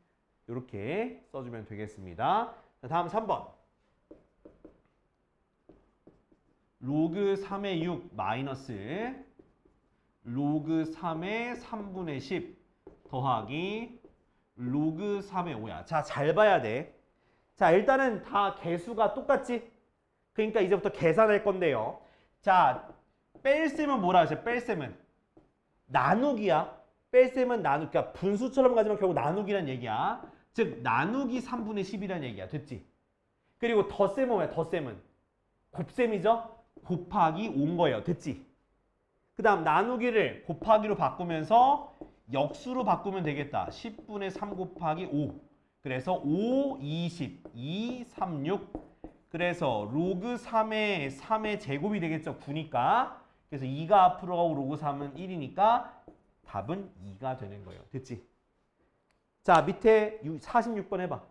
이렇게 써주면 되겠습니다. 자, 다음 3번. 로그 3의 6 마이너스 로그 3의 3분의 10 더하기 로그 3의 5야. 자, 잘 봐야 돼. 자, 일단은 다 개수가 똑같지? 그러니까 이제부터 계산할 건데요. 자, 뺄셈은 뭐라 하죠? 뺄셈은 나누기야. 뺄셈은 나누기. 그러니까 분수처럼 가지만 결국 나누기란 얘기야. 즉 나누기 3분의 10이란 얘기야. 됐지? 그리고 덧셈은 뭐야? 덧셈은 곱셈이죠? 곱하기 5인 거예요. 됐지? 그 다음 나누기를 곱하기로 바꾸면서 역수로 바꾸면 되겠다. 10분의 3 곱하기 5. 그래서 5, 20, 2, 3, 6. 그래서 로그 3의 제곱이 되겠죠. 9니까. 그래서 2가 앞으로 가고 로그 3은 1이니까 답은 2가 되는 거예요. 됐지? 자, 밑에 46번 해봐.